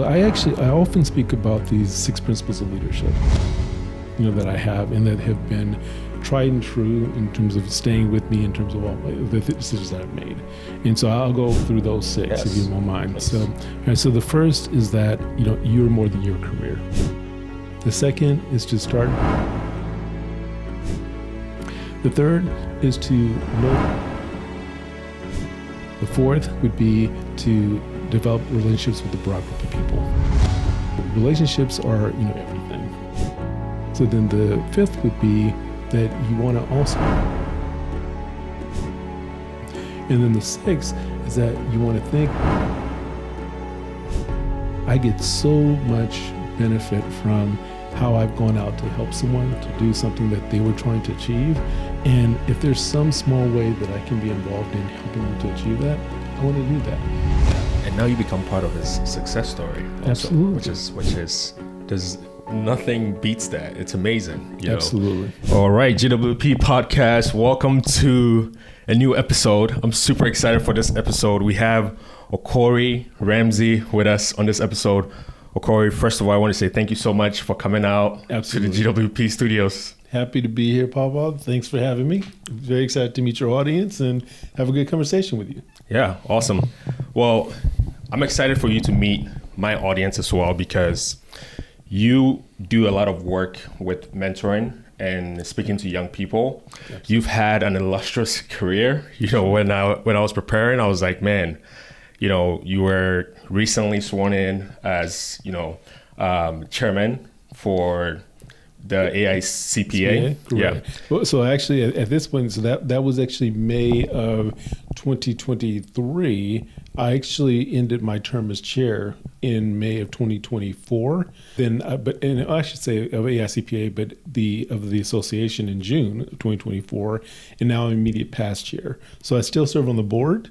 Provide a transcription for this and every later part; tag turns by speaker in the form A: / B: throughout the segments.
A: I often speak about these 6 principles of leadership, that I have and that have been tried and true in terms of staying with me in terms of all the decisions that I've made. And so I'll go through those 6
B: yes.
A: if you don't mind.
B: Yes.
A: So the first is that, you're more than your career. The second is to start. The third is to know. The fourth would be to develop relationships with a broad group of people. Relationships are, everything. So then the fifth would be that you want to also. And then the sixth is that you want to think, I get so much benefit from how I've gone out to help someone to do something that they were trying to achieve. And if there's some small way that I can be involved in helping them to achieve that, I want to do that.
B: And now you become part of his success story also,
A: Absolutely.
B: which is there's nothing beats that. It's amazing.
A: Absolutely.
B: All right, GWP podcast. Welcome to a new episode. I'm super excited for this episode. We have Okorie Ramsey with us on this episode. Okorie, first of all, I want to say thank you so much for coming out
A: Absolutely.
B: to the GWP studios.
A: Happy to be here, Papa. Thanks for having me. Very excited to meet your audience and have a good conversation with you.
B: Yeah, awesome. Well, I'm excited for you to meet my audience as well because you do a lot of work with mentoring and speaking to young people. Absolutely. You've had an illustrious career. When I was preparing, I was like, man, you were recently sworn in as, chairman for the AICPA.
A: Yeah. Well, so actually at this point, so that was actually May of 2023. I actually ended my term as chair in May of 2024. Then, and I should say of AICPA, but of the association in June of 2024, and now I'm immediate past chair. So I still serve on the board.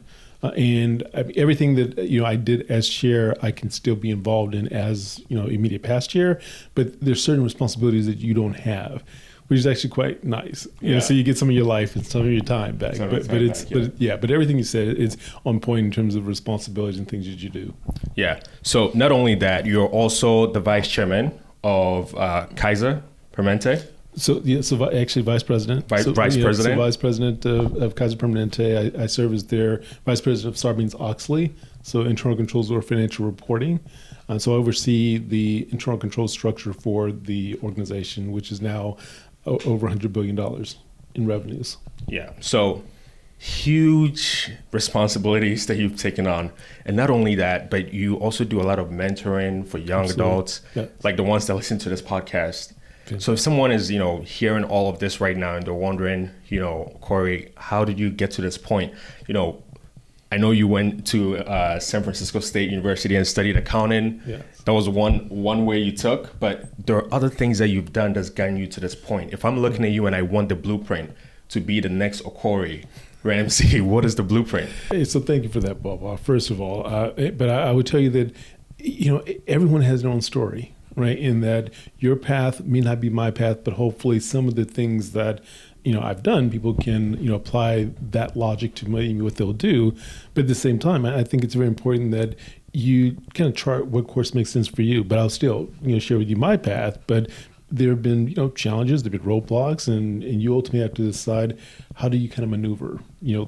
A: And everything that I did as chair, I can still be involved in as immediate past chair. But there's certain responsibilities that you don't have, which is actually quite nice. So you get some of your life and some of your time back. But everything you said is on point in terms of responsibilities and things that you do.
B: Yeah. So not only that, you're also the vice chairman of Kaiser Permanente.
A: So actually vice president.
B: Vice president.
A: So vice president of Kaiser Permanente. I serve as their vice president of Sarbanes-Oxley, so internal controls or financial reporting. So I oversee the internal control structure for the organization, which is now over $100 billion in revenues.
B: Yeah. So huge responsibilities that you've taken on. And not only that, but you also do a lot of mentoring for young adults, like the ones that listen to this podcast. So if someone is, hearing all of this right now and they're wondering, Okorie, how did you get to this point? I know you went to San Francisco State University and studied accounting. Yes. That was one way you took, but there are other things that you've done that's gotten you to this point. If I'm looking at you and I want the blueprint to be the next Okorie Ramsey, what is the blueprint?
A: So thank you for that, Bob. First of all, but I would tell you that, everyone has their own story. Right, in that your path may not be my path, but hopefully some of the things that I've done, people can apply that logic to maybe what they'll do. But at the same time, I think it's very important that you kind of chart what course makes sense for you. But I'll still share with you my path. But there have been challenges, there've been roadblocks, and you ultimately have to decide how do you kind of maneuver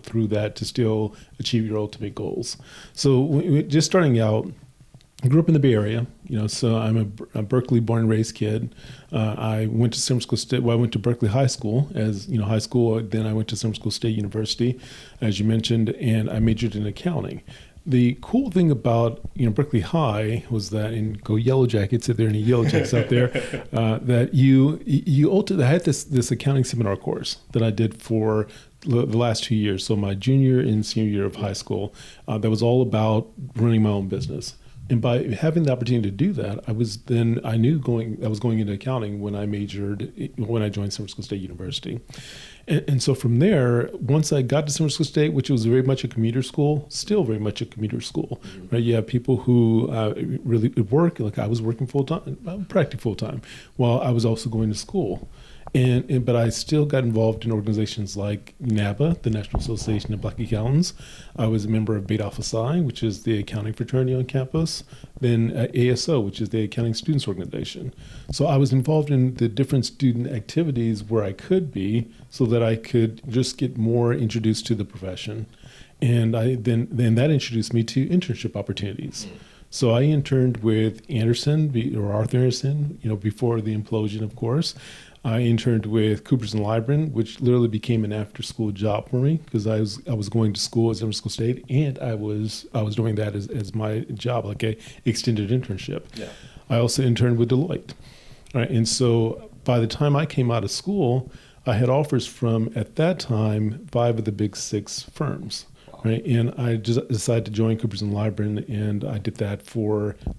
A: through that to still achieve your ultimate goals. So just starting out. I grew up in the Bay Area, so I'm a Berkeley born and raised kid. I went to San Francisco State. Well, I went to Berkeley High School as high school. Then I went to San Francisco State University, as you mentioned, and I majored in accounting. The cool thing about Berkeley High was that, and go Yellow Jackets if there are any Yellow Jackets out there, that you ultimately I had this accounting seminar course that I did for the last 2 years. So my junior and senior year of high school, that was all about running my own business. And by having the opportunity to do that, I was going into accounting when I joined San Francisco State University. And so from there, once I got to San Francisco State, which was very much a commuter school, still very much a commuter school, right? You have people who really work, like I was working full-time, practically full-time, while I was also going to school. But I still got involved in organizations like NABA, the National Association of Black Accountants. I was a member of Beta Alpha Psi, which is the accounting fraternity on campus. then ASO, which is the Accounting Students Organization. So I was involved in the different student activities where I could be, so that I could just get more introduced to the profession. And then that introduced me to internship opportunities. So I interned with Arthur Anderson, before the implosion, of course. I interned with Coopers and Lybrand, which literally became an after-school job for me, because I was going to school at San Francisco State, and I was doing that as my job, like a extended internship. Yeah. I also interned with Deloitte, right? And so by the time I came out of school, I had offers from, at that time, 5 of the big 6 firms. Right, and I just decided to join Coopers and Lybrand, and I did that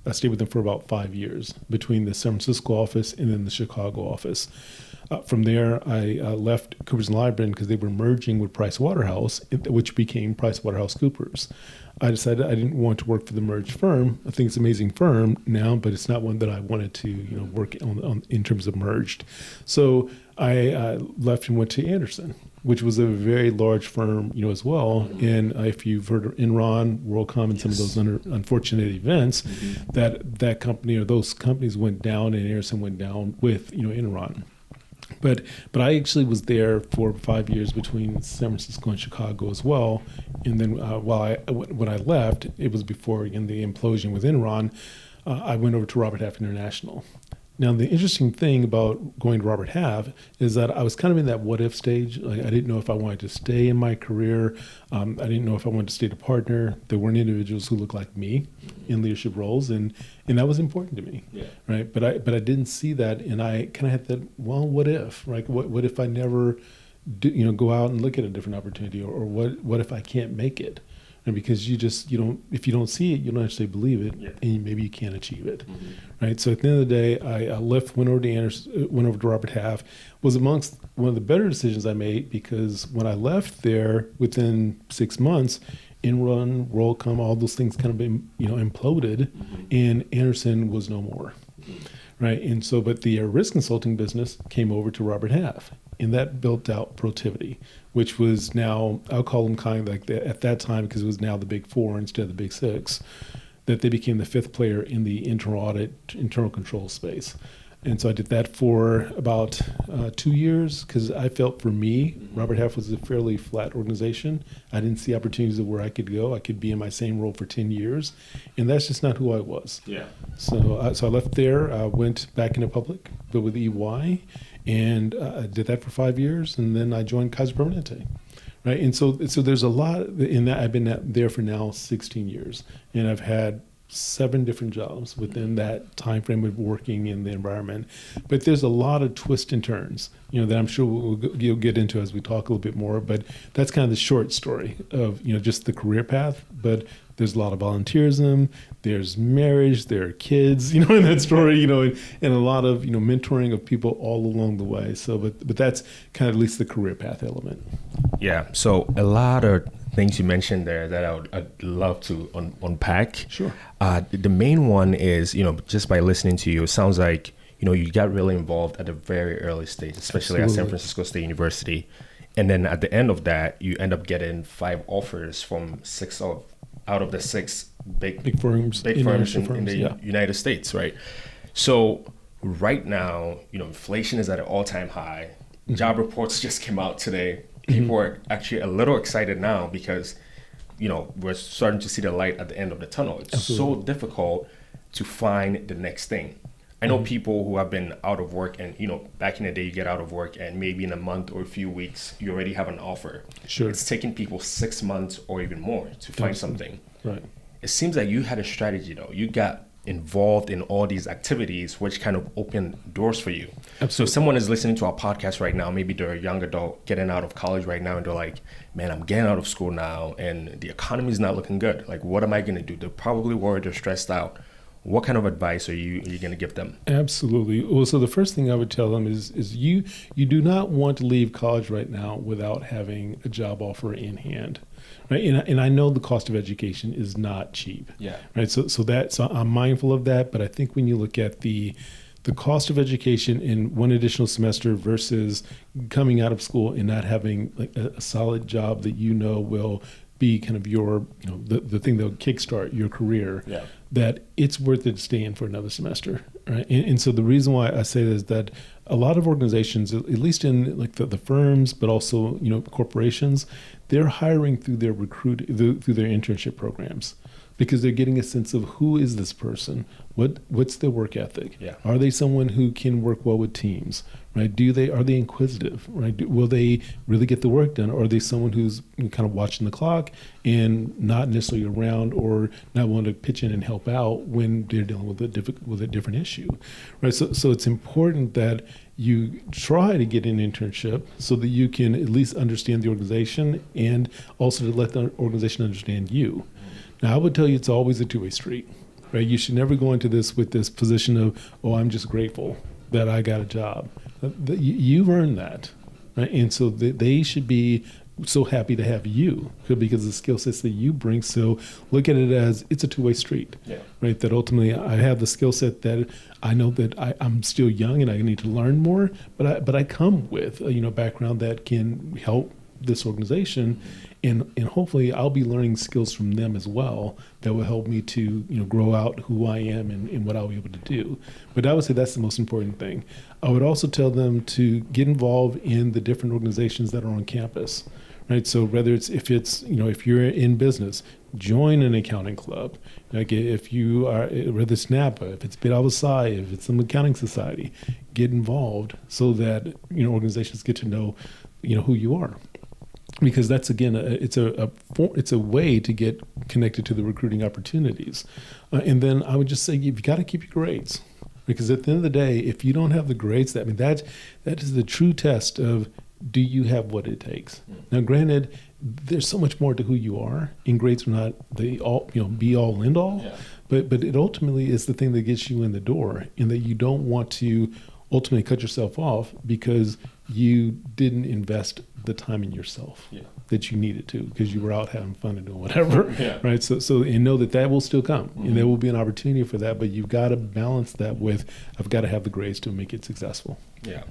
A: I stayed with them for about 5 years, between the San Francisco office and then the Chicago office. From there, I left Coopers and Lybrand because they were merging with Price Waterhouse, which became PricewaterhouseCoopers. I decided I didn't want to work for the merged firm. I think it's an amazing firm now, but it's not one that I wanted to work on in terms of merged. So I left and went to Anderson, which was a very large firm, as well. And if you've heard of Enron, WorldCom, and some of those unfortunate events, that company or those companies went down, and Anderson went down with Enron. But I actually was there for 5 years between San Francisco and Chicago as well. And then when I left, it was before again the implosion with Enron. I went over to Robert Half International. Now, the interesting thing about going to Robert Half is that I was kind of in that what-if stage. Like, I didn't know if I wanted to stay in my career. I didn't know if I wanted to stay a partner. There weren't individuals who looked like me in leadership roles, and that was important to me, right? But I didn't see that, and I kind of had that, well, what if? Right? What if I never go out and look at a different opportunity, or what if I can't make it? And because if you don't see it, you don't actually believe it, and maybe you can't achieve it, right? So at the end of the day, I left, went over to Robert Half. Was amongst one of the better decisions I made, because when I left there, within 6 months, Enron, WorldCom, all those things kind of imploded, and Anderson was no more, right? And so, but the risk consulting business came over to Robert Half, and that built out Protiviti, which was now, I'll call them kind of like at that time, because it was now the big 4 instead of the big 6, that they became the 5th player in the internal audit, internal control space. And so I did that for about 2 years, because I felt for me, Robert Half was a fairly flat organization. I didn't see opportunities of where I could go. I could be in my same role for 10 years, and that's just not who I was. Yeah. So I left there, went back into public, but with EY, and I did that for 5 years, and then I joined Kaiser Permanente. Right, and so there's a lot in that. I've been there for now 16 years, and I've had 7 different jobs within that time frame of working in the environment. But there's a lot of twists and turns, that I'm sure you'll get into as we talk a little bit more. But that's kind of the short story of just the career path. But there's a lot of volunteerism, there's marriage, there are kids, in that story, and a lot of mentoring of people all along the way. So, but that's kind of at least the career path element.
B: Yeah. So a lot of things you mentioned there that I'd love to unpack.
A: Sure.
B: The main one is, just by listening to you, it sounds like, you got really involved at a very early stage, especially at San Francisco State University. And then at the end of that, you end up getting 5 offers from 6 out of the 6 big firms in the United States, right? So right now, inflation is at an all-time high. Job reports just came out today. People are actually a little excited now because, we're starting to see the light at the end of the tunnel. It's so difficult to find the next thing. I know people who have been out of work, and, back in the day, you get out of work and maybe in a month or a few weeks, you already have an offer. Sure. It's taking people 6 months or even more to find something. Right. It seems like you had a strategy, though. You got involved in all these activities, which kind of opened doors for you. Absolutely. So if someone is listening to our podcast right now, maybe they're a young adult getting out of college right now, and they're like, man, I'm getting out of school now, and the economy is not looking good. Like, what am I going to do? They're probably worried, they're stressed out. What kind of advice are you going to give them?
A: Absolutely. Well, so the first thing I would tell them is you do not want to leave college right now without having a job offer in hand. Right. And I know the cost of education is not cheap. Yeah. Right. So I'm mindful of that. But I think when you look at the cost of education in one additional semester versus coming out of school and not having like a solid job that will be kind of your, the thing that will kickstart your career. Yeah. that it's worth it to stay in for another semester, right? And so the reason why I say this is that a lot of organizations, at least in like the firms, but also, corporations, they're hiring through their through their internship programs, because they're getting a sense of who is this person, what's their work ethic, are they someone who can work well with teams, right? Are they inquisitive, right? Will they really get the work done, or are they someone who's kind of watching the clock and not necessarily around, or not willing to pitch in and help out when they're dealing with a different issue, right? So it's important that you try to get an internship so that you can at least understand the organization, and also to let the organization understand you. Now, I would tell you it's always a two-way street, right? You should never go into this with this position of, I'm just grateful that I got a job. You've earned that, right? And so they should be so happy to have you, because of the skill sets that you bring. So look at it as it's a two-way street, right? That ultimately I have the skill set that I know that I'm still young and I need to learn more, but I come with a background that can help this organization, and hopefully I'll be learning skills from them as well that will help me to grow out who I am and what I'll be able to do. But I would say that's the most important thing. I would also tell them to get involved in the different organizations that are on campus, right? So whether if you're in business, join an accounting club. Like if you are, whether it's NAPA, if it's Beit Avosai, if it's some accounting society, get involved so that organizations get to know who you are. Because that's, again, it's a way to get connected to the recruiting opportunities. And then I would just say you've got to keep your grades, because at the end of the day, if you don't have the grades, that is the true test of, do you have what it takes? Now, granted, there's so much more to who you are, and grades are not the be all end all. But it ultimately is the thing that gets you in the door, and that you don't want to ultimately cut yourself off because you didn't invest the time in yourself that you needed to, because you were out having fun and doing whatever, right? So and know that will still come, and there will be an opportunity for that, but you've got to balance that with, I've got to have the grades to make it successful. Yeah,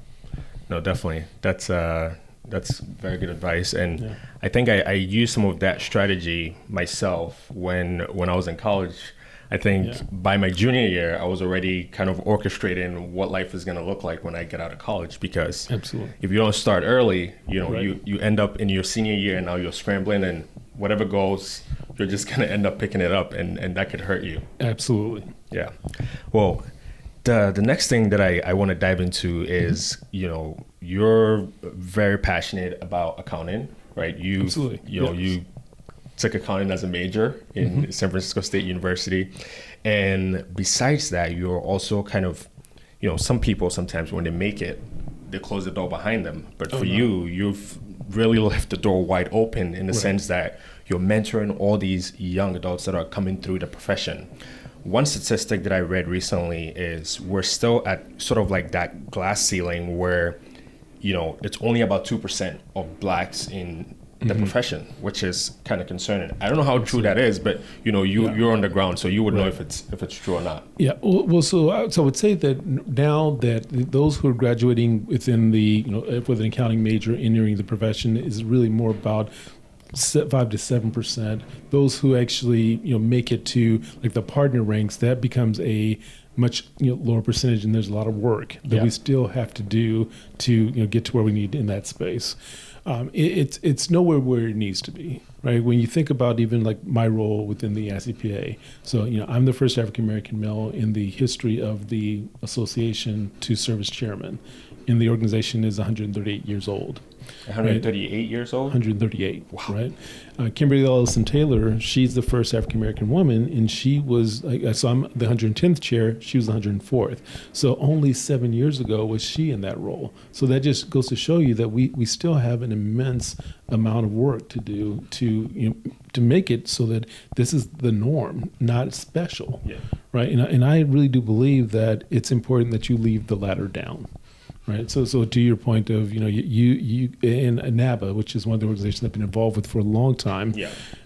B: no, definitely. That's very good advice, and I think I used some of that strategy myself when I was in college. I think by my junior year, I was already kind of orchestrating what life is going to look like when I get out of college, because if you don't start early, you end up in your senior year and now you're scrambling, and whatever goes, you're just going to end up picking it up, and that could hurt you.
A: Absolutely.
B: Yeah. Well, the next thing that I want to dive into is, you're very passionate about accounting, right?
A: Absolutely.
B: You took accounting as a major in San Francisco State University. And besides that, you're also kind of, some people sometimes when they make it, they close the door behind them. But for you, you've really left the door wide open in the sense that you're mentoring all these young adults that are coming through the profession. One statistic that I read recently is we're still at sort of like that glass ceiling where, it's only about 2% of Blacks in the profession, which is kind of concerning. I don't know how true that is, but you're on the ground, so you would know if it's true or not. Yeah.
A: Well, so I would say that now that those who are graduating within the with an accounting major entering the profession is really more about 5 to 7%. Those who actually make it to like the partner ranks, that becomes a much lower percentage, and there's a lot of work that we still have to do to get to where we need in that space. It's nowhere where it needs to be, right? When you think about even like my role within the ICPA, so I'm the first African American male in the history of the association to serve as chairman, and the organization is 138 years old.
B: 138 years old?
A: 138, wow. Right? Kimberly Ellison Taylor, she's the first African American woman, and she was, so I'm the 110th chair, she was the 104th. So only 7 years ago was she in that role. So that just goes to show you that we still have an immense amount of work to do to make it so that this is the norm, not special, right? And I really do believe that it's important that you leave the ladder down. Right. So to your point of, you in NABA, which is one of the organizations I've been involved with for a long time,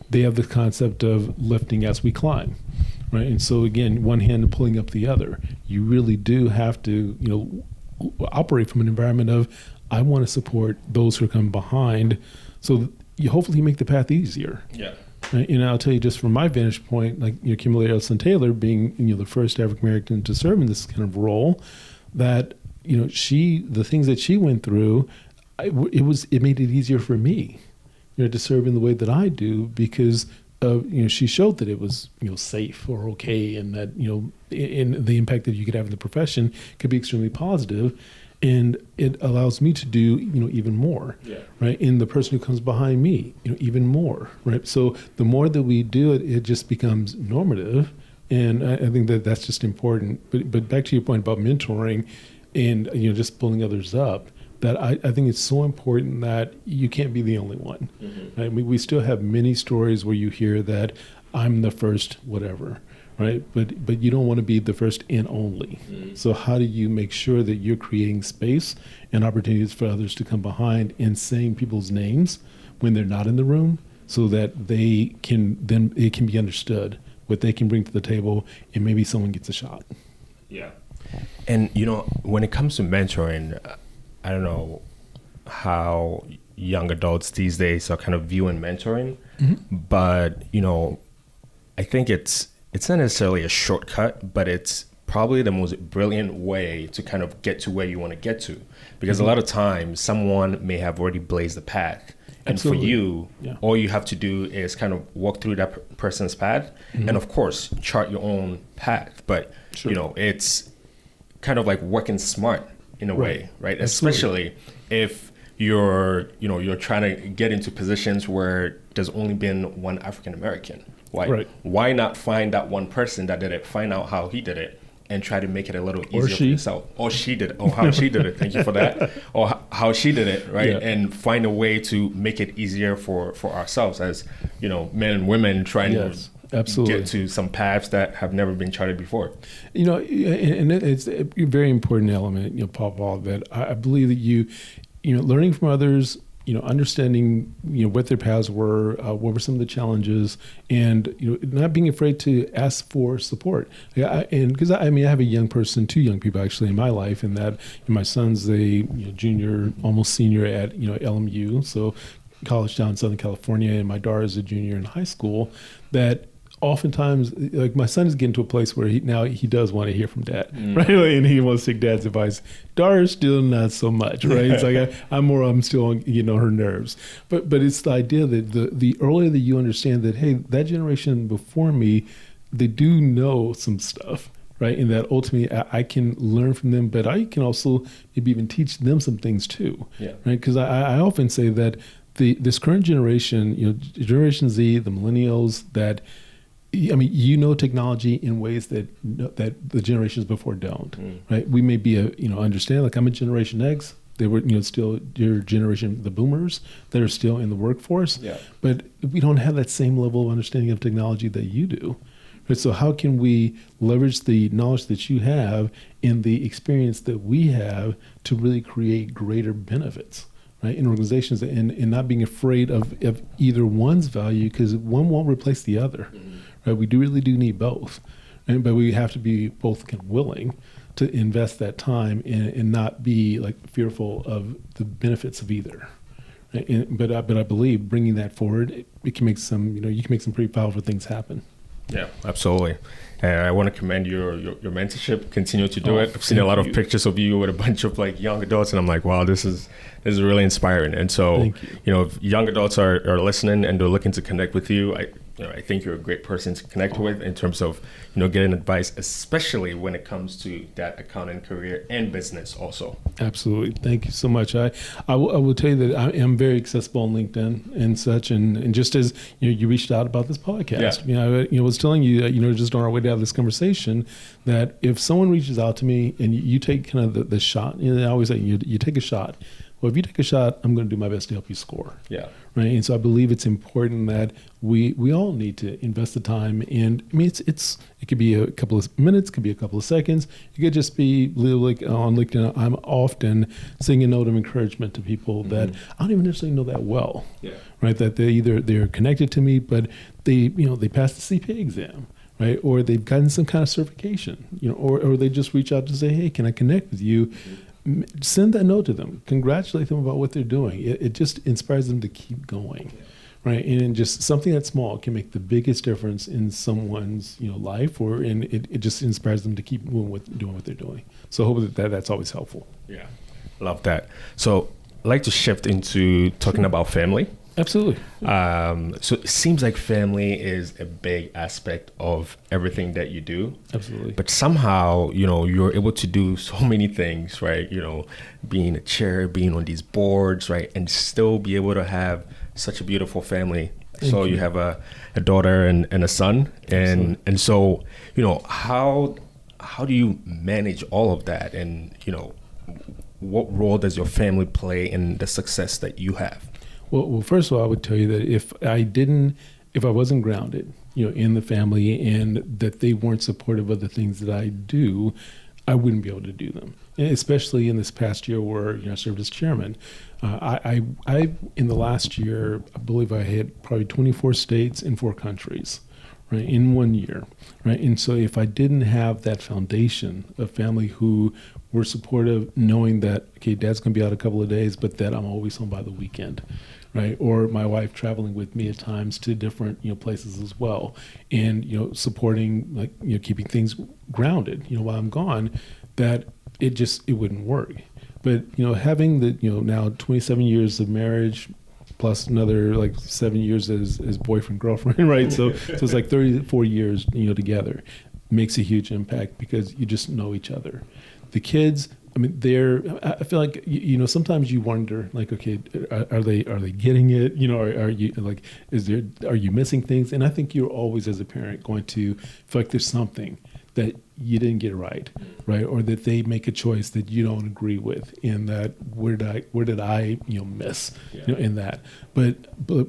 A: they have the concept of lifting as we climb. Right. And so, again, one hand pulling up the other. You really do have to, operate from an environment of, I want to support those who come behind. So you hopefully make the path easier.
B: Yeah.
A: Right? And I'll tell you just from my vantage point, like Kimberly Elson Taylor being the first African American to serve in this kind of role, that the things that she went through, it made it easier for me, to serve in the way that I do, because she showed that it was safe or okay, and that in the impact that you could have in the profession could be extremely positive. And it allows me to do, even more, right? And the person who comes behind me, even more, right? So the more that we do it, it just becomes normative. And I think that that's just important. But back to your point about mentoring and, just pulling others up, that I think it's so important that you can't be the only one, right? I mean, we still have many stories where you hear that I'm the first whatever, right? But you don't want to be the first and only. So how do you make sure that you're creating space and opportunities for others to come behind and saying people's names when they're not in the room, so that it can be understood what they can bring to the table, and maybe someone gets a shot.
B: Yeah. And when it comes to mentoring, I don't know how young adults these days are kind of viewing mentoring, but I think it's not necessarily a shortcut, but it's probably the most brilliant way to kind of get to where you want to get to. Because a lot of times someone may have already blazed the path. And Absolutely. For you, all you have to do is kind of walk through that person's path and, of course, chart your own path. But, it's kind of like working smart in a way, right?
A: Absolutely.
B: Especially if you're trying to get into positions where there's only been one African American. Why not find that one person that did it, find out how he did it, and try to make it a little easier for yourself? Or she did it. Or how she did it. Thank you for that. Or how she did it, right? Yeah. And find a way to make it easier for ourselves as, men and women trying to get to some paths that have never been charted before.
A: And it's a very important element, Paul, that I believe that learning from others, understanding, what their paths were, what were some of the challenges, and, not being afraid to ask for support. Because I have a young person, 2 young people actually in my life, and that my son's a junior, almost senior at, LMU, so college down in Southern California, and my daughter is a junior in high school, that oftentimes, like, my son is getting to a place where he does want to hear from dad, right? And he wants to take dad's advice. Daughter's still not so much, right? It's like I'm still on, her nerves. But it's the idea that the earlier that you understand that, hey, that generation before me, they do know some stuff, right? And that ultimately I can learn from them, but I can also maybe even teach them some things too, right? Because I often say that this current generation, Generation Z, the millennials, that technology in ways that the generations before don't, right? We may be understand, like, I'm a Generation X. They were, still your generation, the boomers, that are still in the workforce. Yeah. But we don't have that same level of understanding of technology that you do. Right? So how can we leverage the knowledge that you have and the experience that we have to really create greater benefits, right, in organizations, and not being afraid of either one's value, because one won't replace the other. Right? We really do need both, but we have to be both kind of willing to invest that time and not be like fearful of the benefits of either. Right? But I believe bringing that forward, it can make some you can make some pretty powerful things happen.
B: Yeah, absolutely. And I want to commend your mentorship. Continue to do it. I've seen a lot of pictures of you with a bunch of like young adults, and I'm like, wow, this is really inspiring. And so, if young adults are listening and they're looking to connect with you, I think you're a great person to connect with in terms of, getting advice, especially when it comes to that accounting career and business also.
A: Absolutely. Thank you so much. I will tell you that I am very accessible on LinkedIn and such. And just as, you reached out about this podcast, I was telling you, just on our way to have this conversation, that if someone reaches out to me and you take kind of the shot, I always say you take a shot. Well, if you take a shot, I'm going to do my best to help you score. Yeah. Right. And so I believe it's important that we all need to invest the time. And it could be a couple of minutes, could be a couple of seconds. It could just be like on LinkedIn. I'm often saying a note of encouragement to people that I don't even necessarily know that well. Yeah. Right. That they're connected to me, but they passed the CPA exam. Right. Or they've gotten some kind of certification, or they just reach out to say, hey, can I connect with you? Send that note to them. Congratulate them about what they're doing. It just inspires them to keep going. right? And just something that small can make the biggest difference in someone's life, and it just inspires them to keep doing what they're doing. So I hope that's always helpful.
B: Yeah, love that. So I'd like to shift into talking about family.
A: Absolutely.
B: So it seems like family is a big aspect of everything that you do.
A: Absolutely.
B: But somehow, you're able to do so many things, right? Being a chair, being on these boards, right? And still be able to have such a beautiful family. So you have a daughter and a son. And so, how do you manage all of that? And, what role does your family play in the success that you have?
A: Well, first of all, I would tell you that if I wasn't grounded, in the family, and that they weren't supportive of the things that I do, I wouldn't be able to do them. And especially in this past year where I served as chairman. I in the last year, I believe I hit probably 24 states in 4 countries, right, in 1 year, right? And so if I didn't have that foundation of family who were supportive, knowing that, okay, dad's going to be out a couple of days, but that I'm always home by the weekend, right? Or my wife traveling with me at times to different, places as well. And, supporting, keeping things grounded, while I'm gone, that it wouldn't work. But, having the, now 27 years of marriage, plus another 7 years as boyfriend, girlfriend, right? So it's like 34 years, together, makes a huge impact because you just know each other. The kids, I feel like, sometimes you wonder, okay, are they getting it? Are you are you missing things? And I think you're always, as a parent, going to feel like there's something that you didn't get right? Or that they make a choice that you don't agree with, and that where did I miss in that? But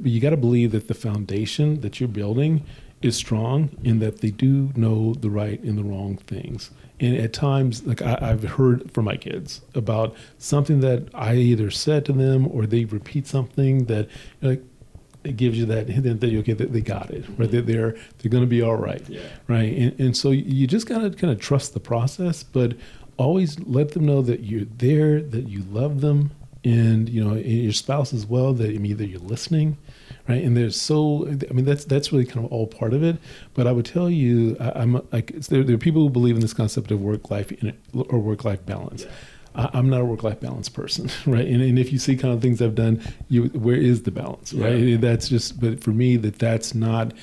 A: you got to believe that the foundation that you're building is strong, and that they do know the right and the wrong things. And at times, I've heard from my kids about something that I either said to them, or they repeat something that it gives you that hint that they got it, right? They're going to be all right, right? And so you just gotta kind of trust the process, but always let them know that you're there, that you love them, and your spouse as well. That either you're listening, right? And that's really kind of all part of it. But I would tell you, there are people who believe in this concept of work-life or work-life balance. I'm not a work-life balance person, right? And if you see kind of things I've done, where is the balance, right? Yeah. But for me, that's not.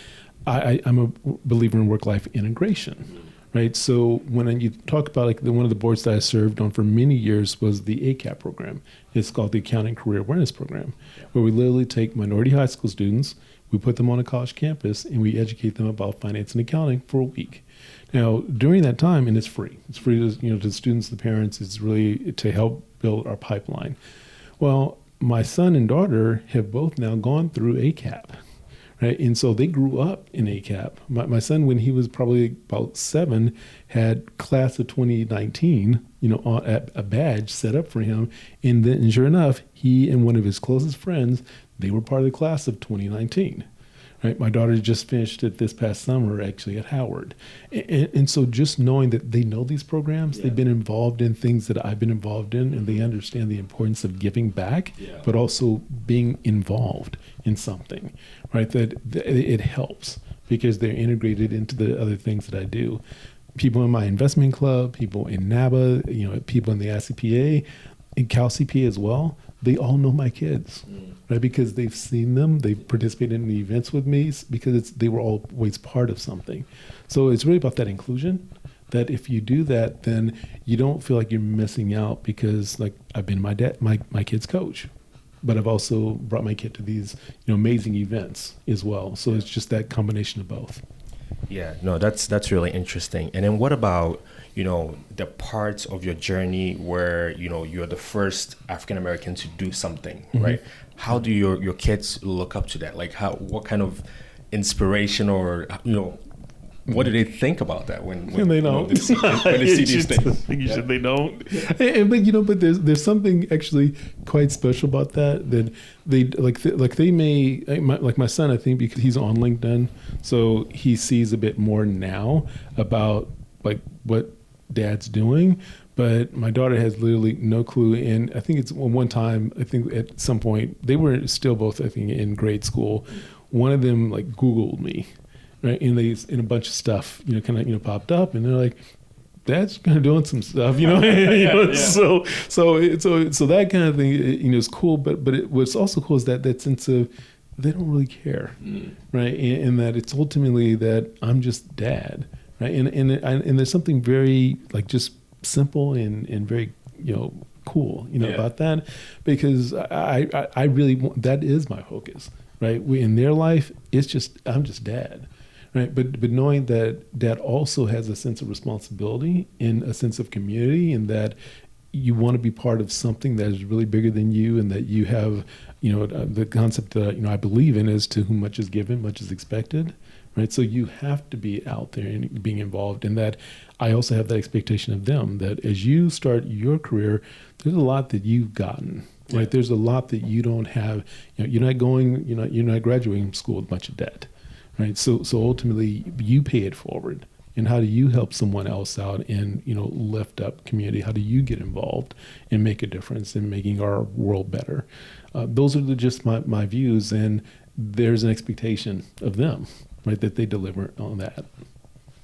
A: I'm a believer in work-life integration. Right. So when you talk about one of the boards that I served on for many years was the ACAP program. It's called the Accounting Career Awareness Program, where we literally take minority high school students, we put them on a college campus, and we educate them about finance and accounting for a week. Now, during that time, and it's free. It's free to the students, the parents. It's really to help build our pipeline. Well, my son and daughter have both now gone through ACAP. Right. And so they grew up in ACAP. My son, when he was probably about 7, had class of 2019, a badge set up for him. And sure enough, he and one of his closest friends, they were part of the class of 2019. Right. My daughter just finished it this past summer, actually, at Howard. And so just knowing that they know these programs, they've been involved in things that I've been involved in, and they understand the importance of giving back, but also being involved in something, right? That it helps because they're integrated into the other things that I do. People in my investment club, people in NABA, people in the ICPA, and CalCPA as well, they all know my kids, right? Because they've seen them, they've participated in the events with me, because they were always part of something. So it's really about that inclusion, that if you do that, then you don't feel like you're missing out, because I've been my kid's coach, but I've also brought my kid to these amazing events as well. So it's just that combination of both.
B: Yeah, no, that's really interesting. And then what about, the parts of your journey where, you're the first African American to do something, right? How do your kids look up to that? What kind of inspiration, or, what do they think about that when
A: they don't?
B: When they see these things?
A: They don't. But there's something actually quite special about that they may, my son, I think, because he's on LinkedIn, so he sees a bit more now about what dad's doing. But my daughter has literally no clue. And I think it's one time, I think at some point, they were still both, I think, in grade school. One of them like Googled me, right? And a bunch of stuff, kind of, popped up, and they're like, Dad's kind of doing some stuff,
B: Yeah.
A: So that kind of thing, is cool. But what's also cool is that sense of they don't really care, right? And that it's ultimately that I'm just dad, right? And there's something very like just simple and very cool about that, because I really want, that is my focus, right? In their life, it's just I'm just dad, right? But knowing that dad also has a sense of responsibility and a sense of community, and that you want to be part of something that is really bigger than you, and that you have the concept that I believe in is to whom much is given, much is expected. Right, so you have to be out there and being involved in that. I also have that expectation of them that as you start your career, there's a lot that you've gotten, right? Yeah. There's a lot that you don't have. You're not graduating from school with a bunch of debt, right? So ultimately, you pay it forward. And how do you help someone else out and lift up community? How do you get involved and make a difference in making our world better? Those are just my views, and there's an expectation of them. Right, that they deliver on that.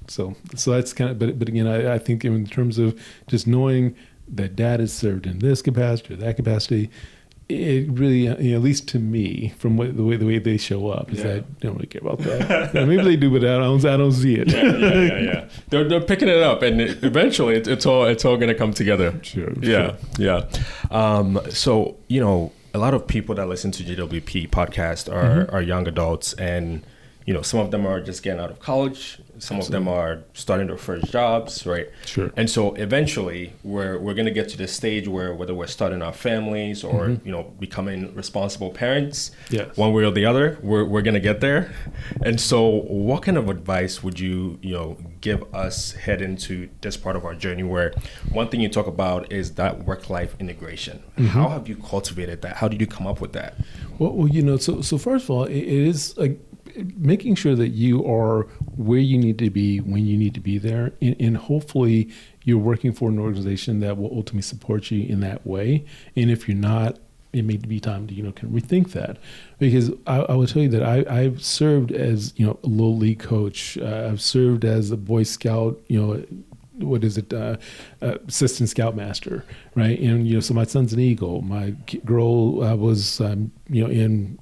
A: So that's kind of, but again, I think in terms of just knowing that dad is served in this capacity or that capacity, it really, at least to me, from the way they show up, is that I don't really care about that. Maybe they do, but I don't see it.
B: Yeah. They're picking it up, and eventually it's all going to come together.
A: Sure.
B: Yeah. So a lot of people that listen to GWP podcast are young adults, and some of them are just getting out of college. Some of them are starting their first jobs, right?
A: Sure.
B: And so eventually we're going to get to this stage where whether we're starting our families or, becoming responsible parents, one way or the other, we're going to get there. And so what kind of advice would you, give us head into this part of our journey, where one thing you talk about is that work-life integration? How have you cultivated that? How did you come up with that?
A: Well, so first of all, it is like making sure that you are where you need to be when you need to be there, and hopefully you're working for an organization that will ultimately support you in that way. And if you're not, it may be time to kind of rethink that, because I will tell you that I've served as a little league coach. I've served as a Boy Scout, assistant scoutmaster, right? And so my son's an Eagle. My girl was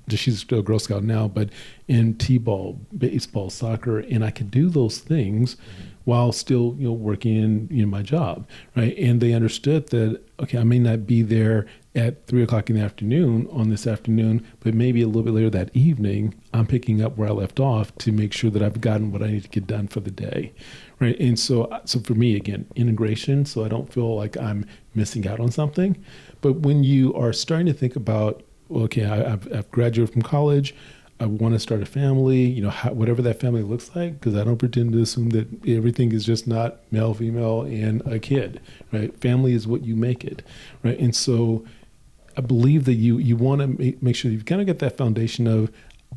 A: she's still a Girl Scout now, but in T-ball, baseball, soccer, and I could do those things while still working in my job, right? And they understood that, okay, I may not be there at 3:00 in the afternoon on this afternoon, but maybe a little bit later that evening, I'm picking up where I left off to make sure that I've gotten what I need to get done for the day, right? And so for me, again, integration, so I don't feel like I'm missing out on something. But when you are starting to think about, okay, I've graduated from college, I want to start a family, whatever that family looks like, because I don't pretend to assume that everything is just not male, female, and a kid, right? Family is what you make it, right? And so I believe that you want to make sure you've kind of got that foundation of,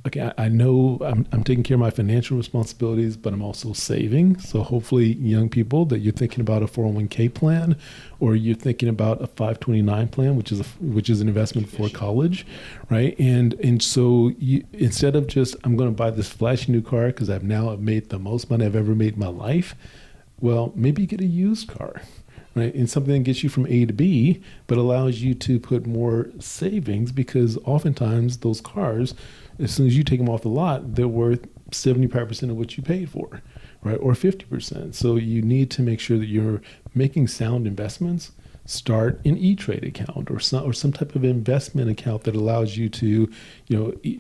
A: okay, I know I'm taking care of my financial responsibilities, but I'm also saving. So hopefully, young people, that you're thinking about a 401k plan, or you're thinking about a 529 plan, which is an investment for college, right? And so instead of just, I'm going to buy this flashy new car because I've made the most money I've ever made in my life, well, maybe you get a used car. Right, and something that gets you from A to B, but allows you to put more savings, because oftentimes those cars, as soon as you take them off the lot, they're worth 75% of what you paid for, right, or 50%. So you need to make sure that you're making sound investments. Start an E-Trade account or some type of investment account that allows you to,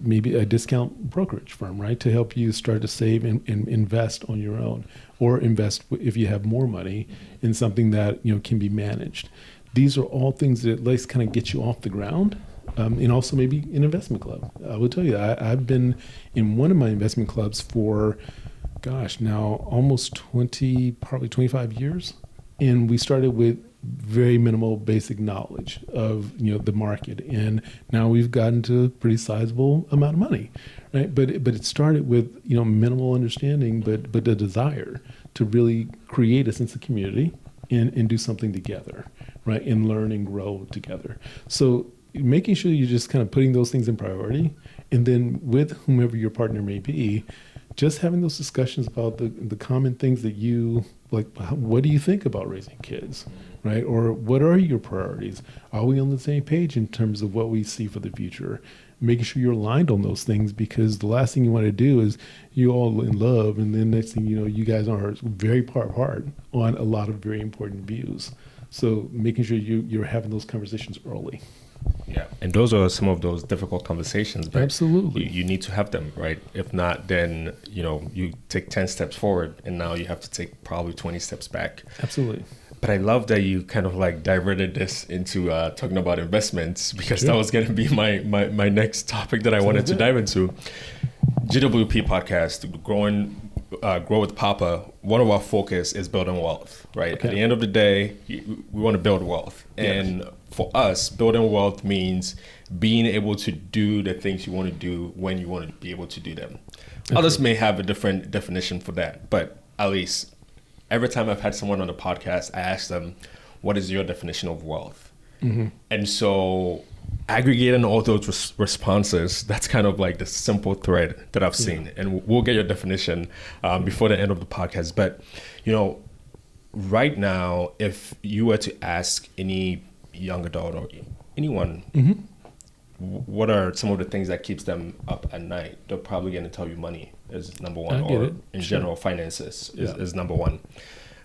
A: maybe a discount brokerage firm, right, to help you start to save and invest on your own, or invest if you have more money in something that can be managed. These are all things that at least kind of get you off the ground, and also maybe an investment club. I will tell you, I've been in one of my investment clubs for, now almost 20, probably 25 years, and we started with very minimal basic knowledge of the market, and now we've gotten to a pretty sizable amount of money, right? But it started with minimal understanding, but a desire to really create a sense of community, and do something together, right? And learn and grow together. So making sure you're just kind of putting those things in priority, and then with whomever your partner may be, just having those discussions about the common things that you like. What do you think about raising kids, right? Or what are your priorities? Are we on the same page in terms of what we see for the future? Making sure you're aligned on those things, because the last thing you want to do is you all in love, and then next thing you know, you guys are very far apart on a lot of very important views. So making sure you're having those conversations early.
B: Yeah, and those are some of those difficult conversations, but
A: absolutely,
B: you need to have them, right? If not, then you take 10 steps forward, and now you have to take probably 20 steps back.
A: Absolutely.
B: But I love that you kind of like diverted this into talking about investments, because that was going to be my next topic that I wanted to dive into. GWP podcast, Grow with Papa. One of our focus is building wealth, right? Okay. At the end of the day, we want to build wealth. Yes. And for us, building wealth means being able to do the things you want to do when you want to be able to do them. Okay. Others may have a different definition for that, but at least every time I've had someone on the podcast, I ask them, what is your definition of wealth? Mm-hmm. And so aggregating all those responses, that's kind of like the simple thread that I've seen. And we'll get your definition before the end of the podcast. But, right now, if you were to ask any young adult or anyone, what are some of the things that keeps them up at night? They're probably going to tell you money is number one, or in general, finances is number one.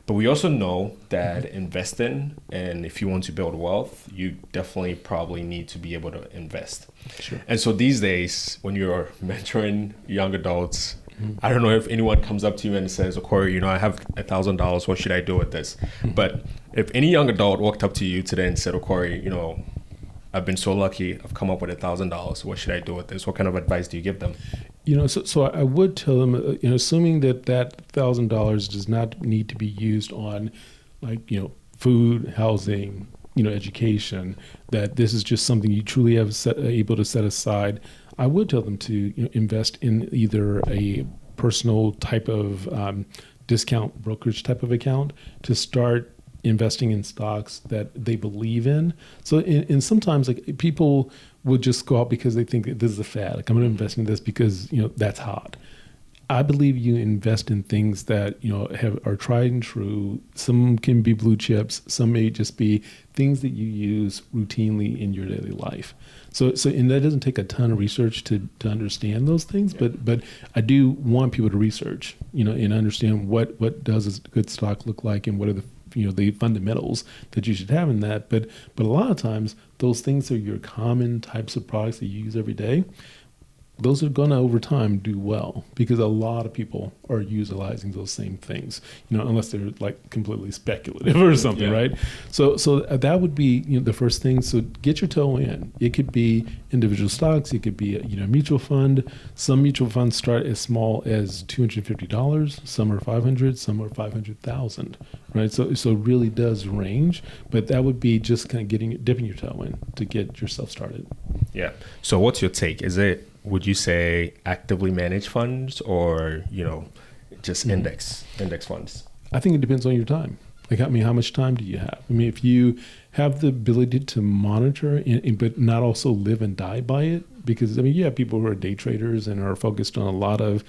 B: But we also know that investing, and if you want to build wealth, you definitely probably need to be able to invest. Sure. And so these days, when you're mentoring young adults, I don't know if anyone comes up to you and says, Okorie, I have $1,000. What should I do with this? But if any young adult walked up to you today and said, Okorie, I've been so lucky, I've come up with $1,000. What should I do with this? What kind of advice do you give them?
A: So I would tell them, assuming that $1,000 does not need to be used on, food, housing, education, that this is just something you truly have able to set aside. I would tell them to invest in either a personal type of discount brokerage type of account to start investing in stocks that they believe in. So, and sometimes people would just go out because they think this is a fad. I'm going to invest in this because that's hot. I believe you invest in things that are tried and true. Some can be blue chips. Some may just be things that you use routinely in your daily life. So and that doesn't take a ton of research to understand those things. But I do want people to research, and understand what does a good stock look like, and what are the fundamentals that you should have in that. But a lot of times those things are your common types of products that you use every day. Those are going to over time do well, because a lot of people are utilizing those same things, unless they're completely speculative or something, right? So that would be the first thing. So get your toe in. It could be individual stocks. It could be a mutual fund. Some mutual funds start as small as $250. Some are $500. Some are $500,000, right? So it really does range. But that would be just kind of dipping your toe in to get yourself started. Yeah.
B: So what's your take? Would you say actively managed funds, or just index funds?
A: I think it depends on your time. How much time do you have? If you have the ability to monitor, but not also live and die by it, because you have people who are day traders and are focused on a lot of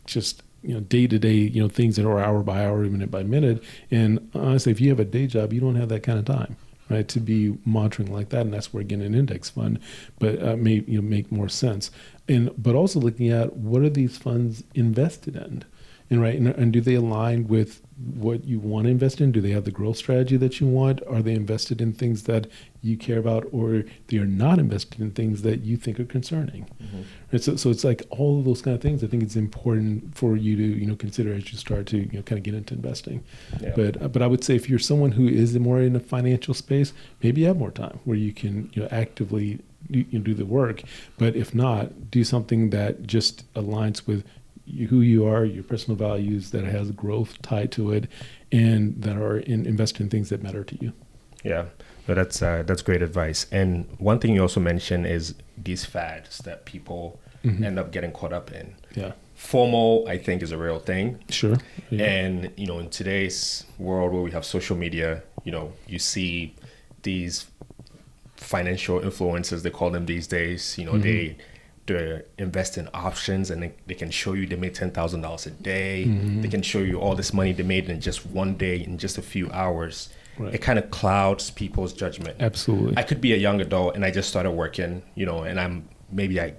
A: just day to day things that are hour by hour, minute by minute. And honestly, if you have a day job, you don't have that kind of time, right, to be monitoring like that. And that's where, again, an index fund may make more sense. But also looking at what are these funds invested in, and do they align with what you want to invest in? Do they have the growth strategy that you want? Are they invested in things that you care about, or they are not invested in things that you think are concerning? Mm-hmm. Right, so it's all of those kind of things. I think it's important for you to consider as you start to kind of get into investing. Yeah. But I would say if you're someone who is more in a financial space, maybe you have more time where you can actively do the work. But if not, do something that just aligns with who you are, your personal values, that has growth tied to it, and that are invested in things that matter to you.
B: Yeah, that's great advice. And one thing you also mentioned is these fads that people end up getting caught up in.
A: Yeah.
B: FOMO, I think, is a real thing.
A: Sure. Yeah.
B: And, in today's world where we have social media, you see these financial influencers, they call them these days, they invest in options, and they can show you they made $10,000 a day. They can show you all this money they made in just one day, in just a few hours. Right. It kind of clouds people's judgment.
A: Absolutely.
B: I could be a young adult and I just started working, and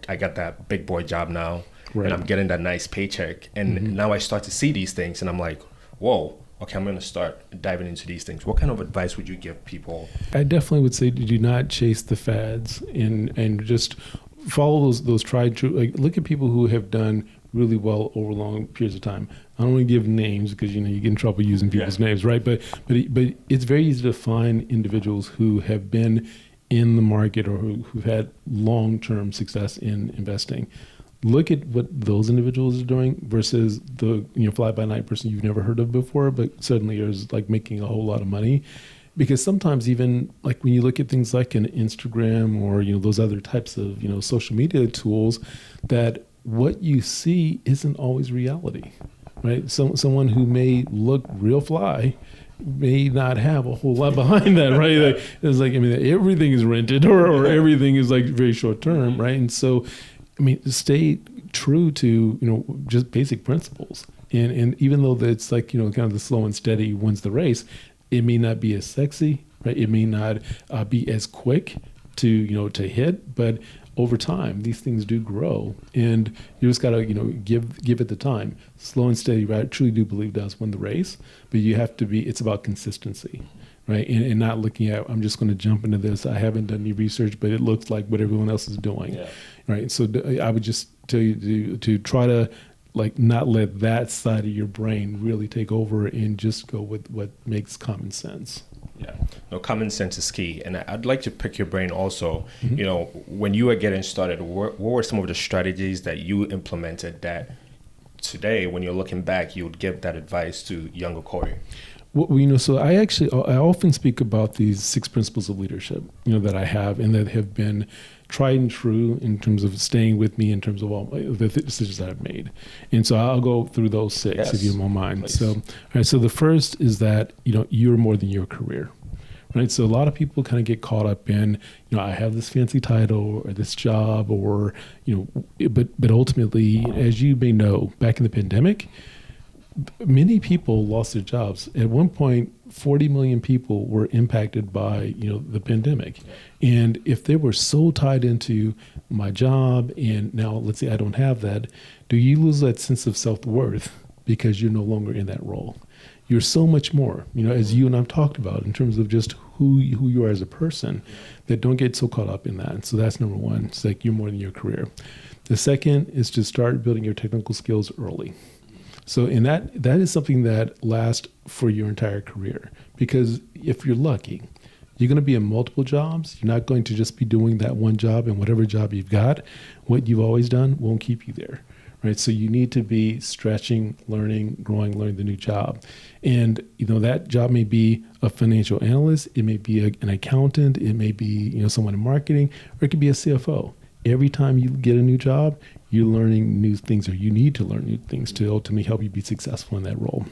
B: I got that big boy job now, right, and I'm getting that nice paycheck. And now I start to see these things and I'm like, whoa, okay, I'm going to start diving into these things. What kind of advice would you give people?
A: I definitely would say do not chase the fads and just follow those tried true. Like, look at people who have done really well over long periods of time. I don't want to give names because you get in trouble using people's names, right? But it's very easy to find individuals who have been in the market or who've had long-term success in investing. Look at what those individuals are doing versus the fly-by-night person you've never heard of before, but suddenly is like making a whole lot of money. Because sometimes even like when you look at things like an Instagram or those other types of social media tools, that what you see isn't always reality, right? Someone who may look real fly may not have a whole lot behind that, right? Like, it's like, everything is rented or everything is like very short term, right? And so, stay true to, just basic principles. And even though it's like, kind of the slow and steady wins the race, it may not be as sexy, right? It may not be as quick to hit, but over time, these things do grow, and you just gotta give it the time. Slow and steady, right? I truly do believe does win the race, but you have to be. It's about consistency, right? And not looking at I'm just going to jump into this. I haven't done any research, but it looks like what everyone else is doing, right? So I would just tell you to try to not let that side of your brain really take over and just go with what makes common sense.
B: Yeah, no, common sense is key. And I'd like to pick your brain also. When you were getting started, what were some of the strategies that you implemented that today, when you're looking back, you would give that advice to younger Okorie?
A: Well, so I often speak about these 6 principles of leadership, that I have and that have been tried and true in terms of staying with me in terms of all the decisions that I've made. And so I'll go through those 6 if you don't mind. Please. So, all right, so the first is that, you're more than your career. Right. So a lot of people kind of get caught up in, I have this fancy title or this job or, but ultimately, as you may know, back in the pandemic, many people lost their jobs. At one point, 40 million people were impacted by, the pandemic. And if they were so tied into my job and now let's say I don't have that, do you lose that sense of self-worth because you're no longer in that role? You're so much more, as you and I've talked about in terms of just who you are as a person, that don't get so caught up in that. So that's number one. It's like you're more than your career. The second is to start building your technical skills early. So in that is something that lasts for your entire career, because if you're lucky, you're going to be in multiple jobs. You're not going to just be doing that one job, and whatever job you've got, what you've always done won't keep you there. Right. So you need to be stretching, learning, growing, learning the new job. And, that job may be a financial analyst. It may be an accountant. It may be, someone in marketing, or it could be a CFO. Every time you get a new job, you're learning new things, or you need to learn new things to ultimately help you be successful in that role.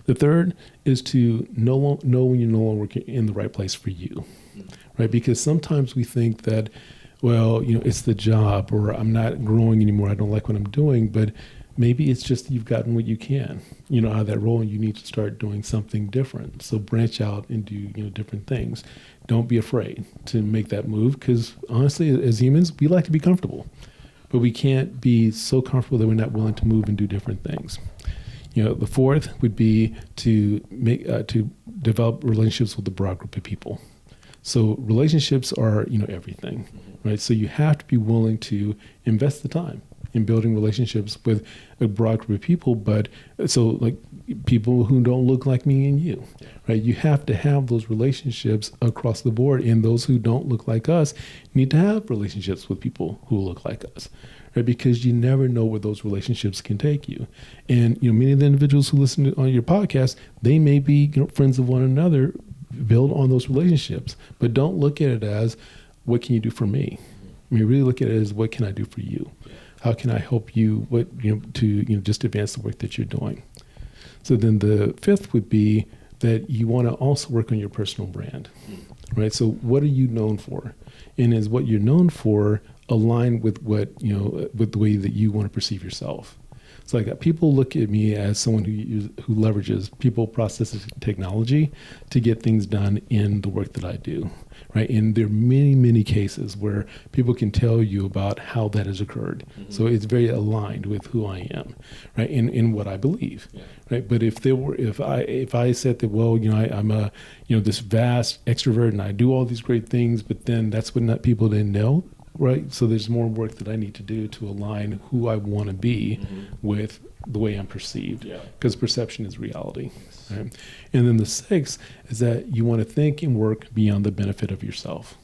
A: The third is to know when you're no longer in the right place for you, right? Because sometimes we think that, well, it's the job, or I'm not growing anymore, I don't like what I'm doing, but maybe it's just you've gotten what you can, out of that role, and you need to start doing something different. So branch out and do, different things. Don't be afraid to make that move, because honestly, as humans, we like to be comfortable, but we can't be so comfortable that we're not willing to move and do different things. The fourth would be to develop relationships with a broad group of people. So relationships are, everything, right? So you have to be willing to invest the time in building relationships with a broad group of people, but so like people who don't look like me and you, right? You have to have those relationships across the board, and those who don't look like us need to have relationships with people who look like us, right? Because you never know where those relationships can take you. And, many of the individuals who listen on your podcast, they may be, friends of one another. Build on those relationships, but don't look at it as, what can you do for me? Really look at it as, what can I do for you? how can I help you to just advance the work that you're doing? So then the fifth would be that you want to also work on your personal brand, right? So what are you known for? And is what you're known for aligned with with the way that you want to perceive yourself? So like people look at me as someone who leverages people, processes, technology to get things done in the work that I do, right? And there are many, many cases where people can tell you about how that has occurred. Mm-hmm. So it's very aligned with who I am, right? In what I believe, right? But if I said that, well, I'm a this vast extrovert and I do all these great things, but then that's what people didn't know. Right. So there's more work that I need to do to align who I want to be with the way I'm perceived, because perception is reality. Yes. Right? And then the sixth is that you want to think and work beyond the benefit of yourself.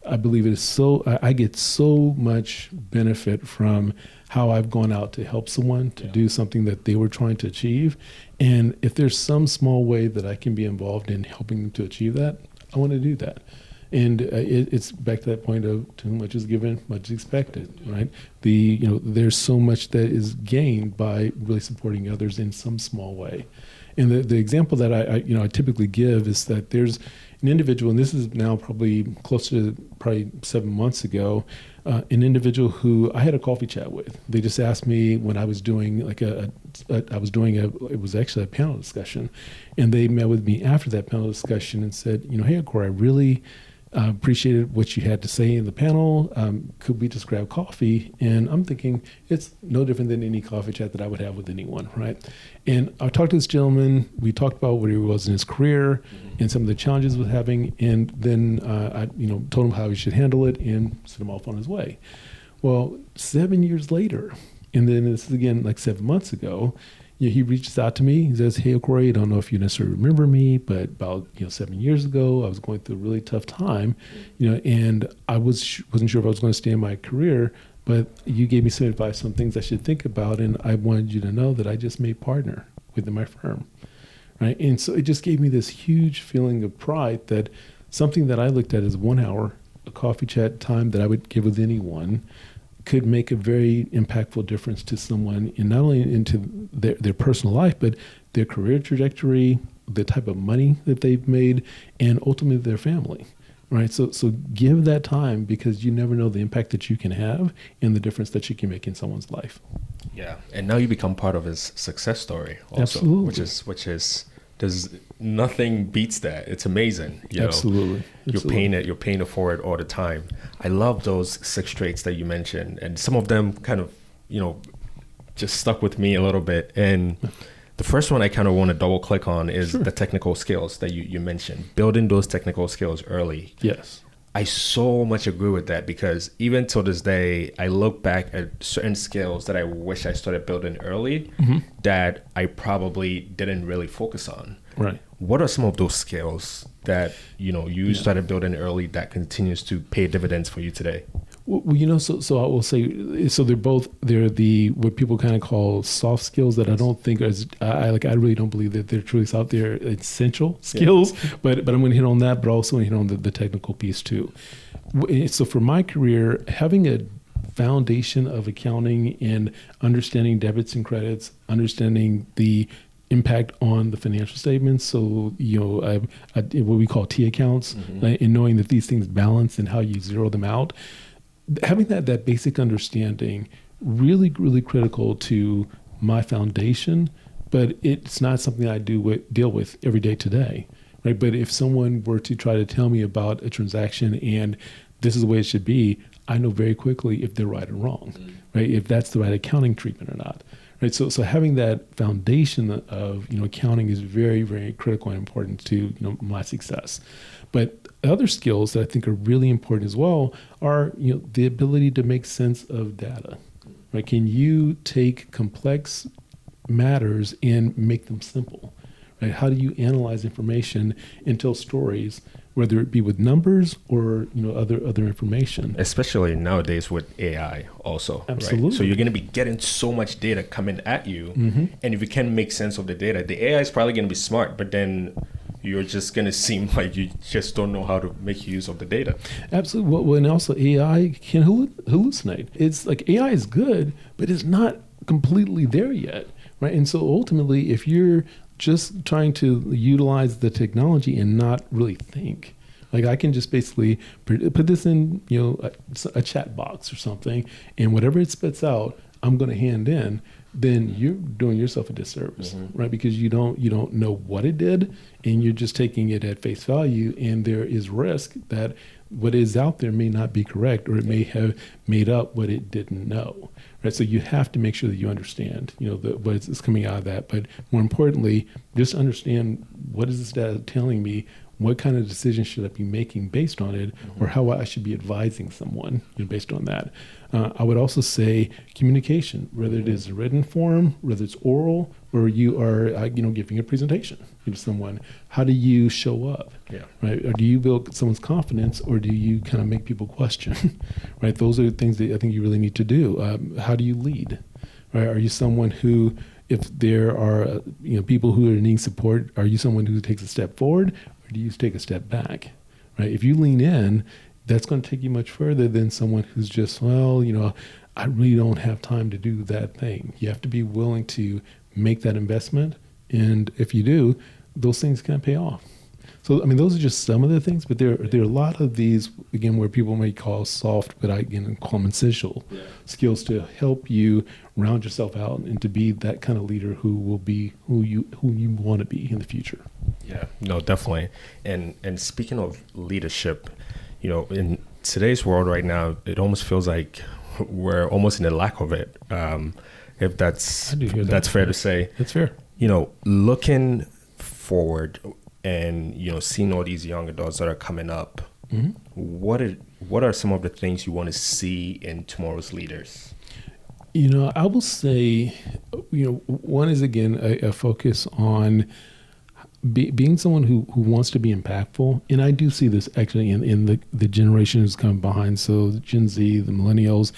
A: I believe it is so, I get so much benefit from how I've gone out to help someone to do something that they were trying to achieve. And if there's some small way that I can be involved in helping them to achieve that, I want to do that. And it's back to that point of to whom much is given, much is expected, right? There's so much that is gained by really supporting others in some small way. And the example that I typically give is that there's an individual, and this is now probably close to 7 months ago, an individual who I had a coffee chat with. They just asked me when I was doing it was actually a panel discussion, and they met with me after that panel discussion and said, hey, Okorie, I really appreciated what you had to say in the panel. Could we just grab coffee? And I'm thinking it's no different than any coffee chat that I would have with anyone, right? And I talked to this gentleman. We talked about where he was in his career and some of the challenges he was having. And then I told him how he should handle it and sent him off on his way. Well, 7 years later, and then this is again like 7 months ago, he reaches out to me. He says, hey, Okorie, I don't know if you necessarily remember me, but about 7 years ago, I was going through a really tough time, and I wasn't sure if I was going to stay in my career, but you gave me some advice on things I should think about, and I wanted you to know that I just made partner within my firm, right? And so it just gave me this huge feeling of pride that something that I looked at as 1 hour, a coffee chat time that I would give with anyone, could make a very impactful difference to someone, in not only into their personal life, but their career trajectory, the type of money that they've made, and ultimately their family, right? So give that time, because you never know the impact that you can have and the difference that you can make in someone's life. Yeah.
B: And now you become part of his success story also.
A: Absolutely.
B: Which is there's nothing beats that. It's amazing.
A: Absolutely.
B: You're paying it forward all the time. I love those 6 traits that you mentioned, and some of them kind of, just stuck with me a little bit. And the first one I kind of want to double click on is the technical skills that you mentioned, building those technical skills early.
A: Yes.
B: I so much agree with that, because even till this day, I look back at certain skills that I wish I started building early that I probably didn't really focus on.
A: Right.
B: What are some of those skills that you started building early that continues to pay dividends for you today?
A: Well, so I will say, so they're the what people kind of call soft skills that I don't think I really don't believe that they're truly soft. They're essential skills, but I'm going to hit on that, but also going to hit on the technical piece too. So for my career, having a foundation of accounting and understanding debits and credits, understanding the impact on the financial statements. So, what we call T accounts, and knowing that these things balance and how you zero them out. Having that basic understanding, really, really critical to my foundation, but it's not something I deal with every day today, right? But if someone were to try to tell me about a transaction and this is the way it should be, I know very quickly if they're right or wrong, right? If that's the right accounting treatment or not. Right, so having that foundation of accounting is very, very critical and important to my success. But other skills that I think are really important as well are the ability to make sense of data. Right? Can you take complex matters and make them simple? Right? How do you analyze information and tell stories, whether it be with numbers or other information?
B: Especially nowadays with AI also.
A: Absolutely.
B: Right? So you're going to be getting so much data coming at you, and if you can make sense of the data, the AI is probably going to be smart, but then you're just going to seem like you just don't know how to make use of the data.
A: Absolutely. Well, and also AI can hallucinate. It's like AI is good, but it's not completely there yet, right? And so ultimately, if you're just trying to utilize the technology and not really think, like I can just basically put this in, a chat box or something, and whatever it spits out, I'm going to hand in. Then you're doing yourself a disservice, right? Because you don't know what it did, and you're just taking it at face value, and there is risk that what is out there may not be correct, or it may have made up what it didn't know, right? So you have to make sure that you understand, what is coming out of that. But more importantly, just understand, what is this data telling me? What kind of decisions should I be making based on it, or how I should be advising someone based on that? I would also say communication, whether it is a written form, whether it's oral, or you are giving a presentation to someone. How do you show up?
B: Yeah.
A: Right? Or do you build someone's confidence, or do you kind of make people question? Right? Those are the things that I think you really need to do. How do you lead? Right? Are you someone who, if there are people who are needing support, are you someone who takes a step forward, or do you take a step back? Right? If you lean in, that's going to take you much further than someone who's just, I really don't have time to do that thing. You have to be willing to make that investment, and if you do, those things can pay off. So, those are just some of the things, but there are a lot of these, again, where people may call soft, but I call them essential skills to help you round yourself out and to be that kind of leader who will be who you want to be in the future.
B: Yeah, no, definitely. And speaking of leadership, in today's world right now, it almost feels like we're almost in a lack of it. If that's fair to say.
A: That's fair.
B: Looking forward and seeing all these young adults that are coming up, what are some of the things you want to see in tomorrow's leaders?
A: I will say, one is, again, a focus on being someone who wants to be impactful. And I do see this actually in the generation who's come behind. So Gen Z, the millennials,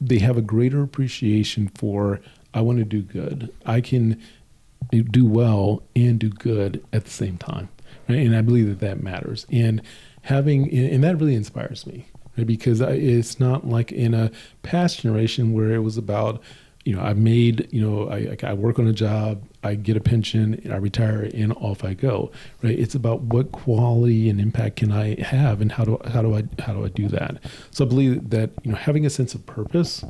A: they have a greater appreciation for, I want to do good. I can do well and do good at the same time. Right? And I believe that matters. And that really inspires me, right? Because it's not like in a past generation where it was about, I made, I work on a job, I get a pension, and I retire, and off I go. Right? It's about what quality and impact can I have, and how do I do that? So I believe that having a sense of purpose,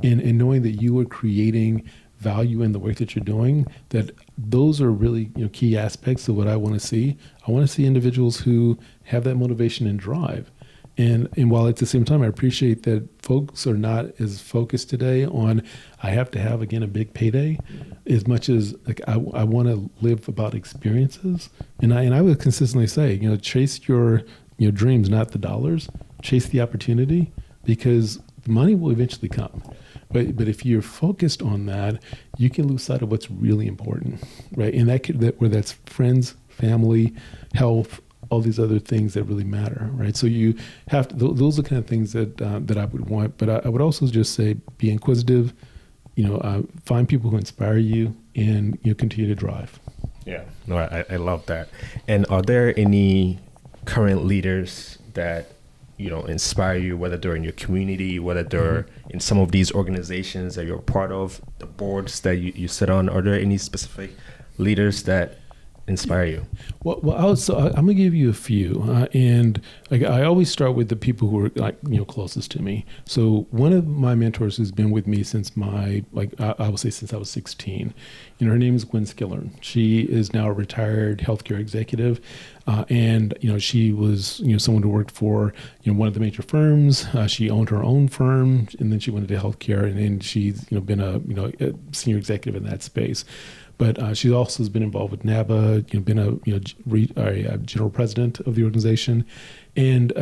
A: and knowing that you are creating value in the work that you're doing, that those are really key aspects of what I want to see. I want to see individuals who have that motivation and drive. And while at the same time, I appreciate that folks are not as focused today on, I have to have, again, a big payday, as much as like I want to live about experiences. And I would consistently say, chase your dreams, not the dollars. Chase the opportunity, because the money will eventually come. But if you're focused on that, you can lose sight of what's really important, right? And where that's friends, family, health, all these other things that really matter, right? So you have to, those are the kind of things that I would want. But I would also just say, be inquisitive, find people who inspire you, and continue to drive.
B: Yeah, no, I love that. And are there any current leaders that inspire you, whether they're in your community, whether they're in some of these organizations that you're part of, the boards that you sit on? Are there any specific leaders that inspire you?
A: Well, I'm gonna give you a few, and I always start with the people who are closest to me. So one of my mentors who's been with me since I would say since I was 16. Her name is Gwen Skillern. She is now a retired healthcare executive, and she was someone who worked for one of the major firms. She owned her own firm, and then she went into healthcare, and she's been a senior executive in that space. But she also has been involved with NABA, been a general president of the organization, and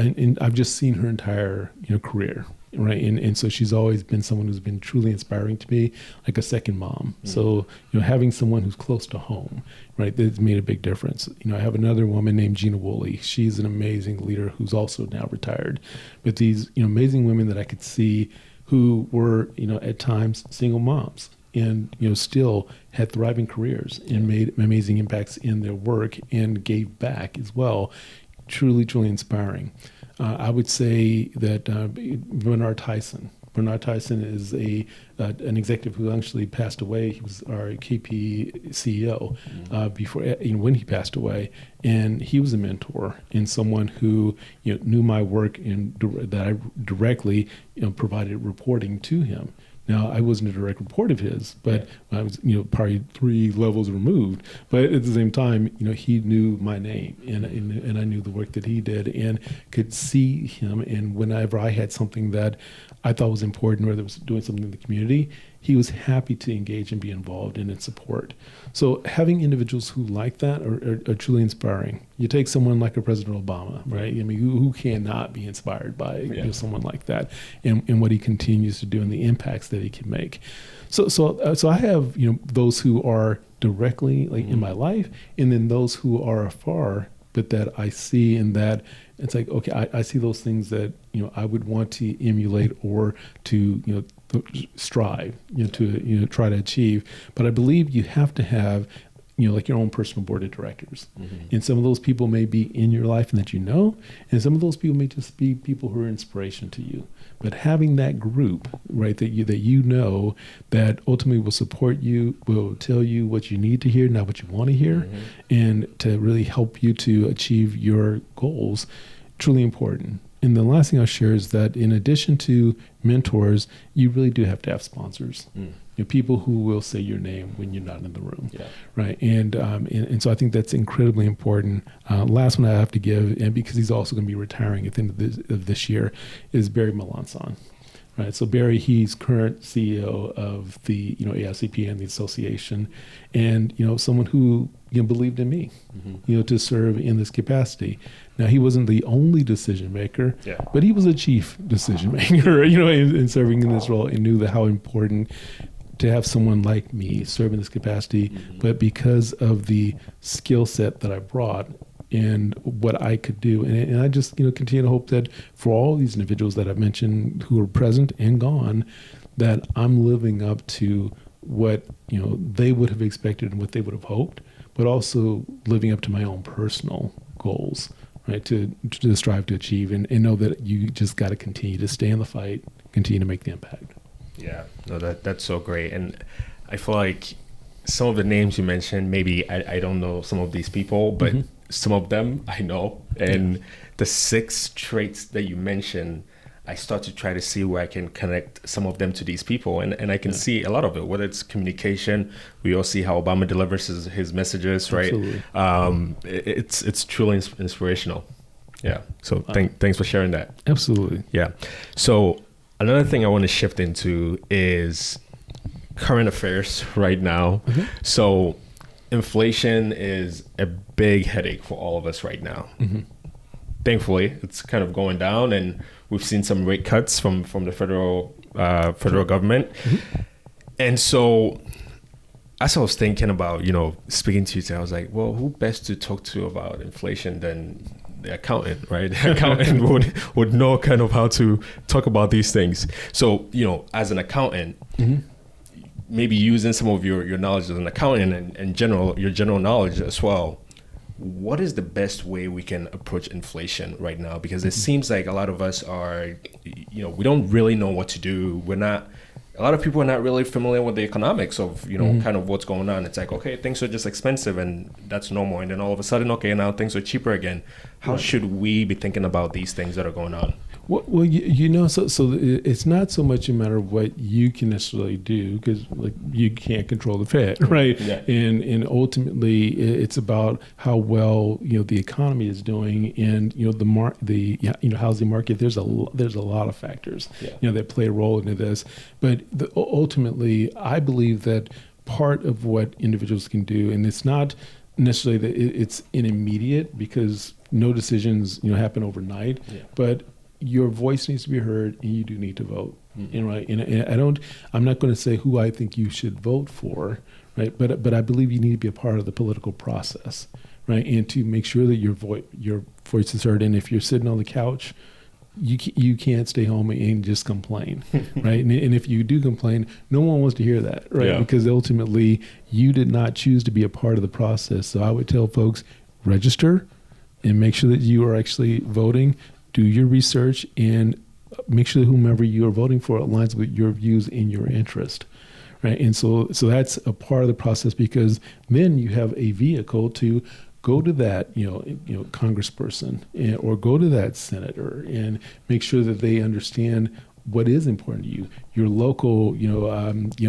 A: I've just seen her entire sharecareer, right? And so she's always been someone who's been truly inspiring to me, like a second mom. Mm-hmm. So having someone who's close to home, right, that's made a big difference. I have another woman named Gina Woolley. She's an amazing leader who's also now retired. But these amazing women that I could see who were at times single moms, and still had thriving careers and made amazing impacts in their work and gave back as well. Truly, truly inspiring. I would say that Bernard Tyson is an executive who actually passed away. He was our KP CEO before, when he passed away, and he was a mentor and someone who knew my work and that I directly provided reporting to him. Now, I wasn't a direct report of his, but I was, probably 3 levels removed. But at the same time, he knew my name, and I knew the work that he did, and could see him. And whenever I had something that I thought was important, whether it was doing something in the community, he was happy to engage and be involved in its support. So having individuals who like that are truly inspiring. You take someone like a President Obama, right? I mean, who cannot be inspired by someone like that, and what he continues to do and the impacts that he can make. So I have those who are directly in my life, and then those who are afar, but that I see, and that it's like, okay, I see those things that I would want to emulate or to strive to try to achieve. But I believe you have to have like your own personal board of directors, and some of those people may be in your life and that and some of those people may just be people who are inspiration to you. But having that group, right, that that ultimately will support you, will tell you what you need to hear, not what you want to hear, and to really help you to achieve your goals, truly important. And the last thing I'll share is that in addition to mentors, you really do have to have sponsors. People who will say your name when you're not in the room, right? And so I think that's incredibly important. Last one I have to give, and because he's also going to be retiring at the end of this year, is Barry Melanson. Right, so Barry, he's current CEO of the AICP and the association, and someone who believed in me, to serve in this capacity. Now, he wasn't the only decision maker, but he was a chief decision maker, in serving in this role, and knew how important to have someone like me serve in this capacity. But because of the skill set that I brought and what I could do, and I just continue to hope that for all these individuals that I've mentioned who are present and gone, that I'm living up to what they would have expected and what they would have hoped, but also living up to my own personal goals, right? To strive to achieve, and know that you just got to continue to stay in the fight, continue to make the impact.
B: Yeah, no, that's so great. And I feel like some of the names you mentioned, maybe I don't know some of these people, but some of them I know. And the 6 traits that you mentioned, I start to try to see where I can connect some of them to these people. And I can see a lot of it, whether it's communication. We all see how Obama delivers his messages, right? Absolutely. It's truly inspirational. Yeah. So thanks for sharing that.
A: Absolutely.
B: Yeah. So another thing I want to shift into is current affairs right now. So inflation is a big headache for all of us right now. Thankfully, it's kind of going down, and we've seen some rate cuts from the federal government. And so as I was thinking about, speaking to you today, I was like, well, who best to talk to about inflation than the accountant, right? The accountant would know kind of how to talk about these things. So, as an accountant, maybe using some of your knowledge as an accountant and your general knowledge as well, what is the best way we can approach inflation right now? Because it seems like a lot of us are, we don't really know what to do. A lot of people are not really familiar with the economics of, kind of what's going on. It's like, okay, things are just expensive and that's normal. And then all of a sudden, okay, now things are cheaper again. How should we be thinking about these things that are going on?
A: Well, so it's not so much a matter of what you can necessarily do, because you can't control the Fed, right? Yeah. And ultimately, it's about how well the economy is doing, and the housing market. There's a lot of factors that play a role into this, but ultimately, I believe that part of what individuals can do, and it's not necessarily that it's immediate, because no decisions happen overnight, but your voice needs to be heard, and you do need to vote. Right? And I'm not going to say who I think you should vote for, right? But I believe you need to be a part of the political process, right? And to make sure that your voice is heard. And if you're sitting on the couch, you can't stay home and just complain, right? And if you do complain, no one wants to hear that, right?
B: Yeah.
A: Because ultimately you did not choose to be a part of the process. So I would tell folks, register and make sure that you are actually voting, do your research, and make sure that whomever you are voting for aligns with your views and your interest. Right. And so that's a part of the process, because then you have a vehicle to go to that, congressperson or go to that senator and make sure that they understand what is important to you, your local,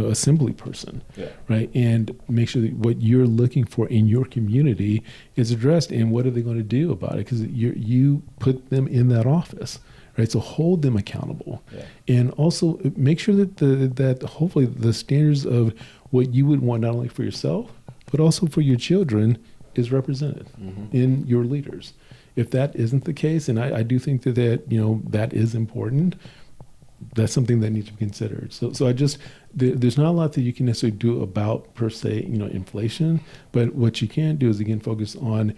A: assembly person, right? And make sure that what you're looking for in your community is addressed, and what are they going to do about it? Because you put them in that office. Right, so hold them accountable, and also make sure that that hopefully the standards of what you would want not only for yourself but also for your children is represented in your leaders. If that isn't the case, and I do think that that is important, that's something that needs to be considered. So there's not a lot that you can necessarily do about per se inflation, but what you can do is again focus on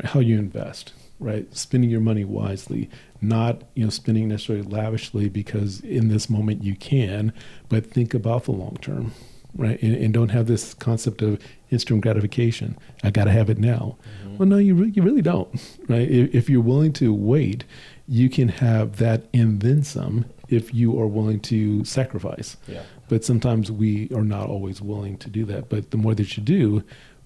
A: how you invest. Right, spending your money wisely, not spending necessarily lavishly because in this moment you can, but think about the long term, right? And don't have this concept of instant gratification. I got to have it now. Well, no, you really don't, right? If you're willing to wait, you can have that and then some if you are willing to sacrifice.
B: Yeah.
A: But sometimes we are not always willing to do that. But the more that you do,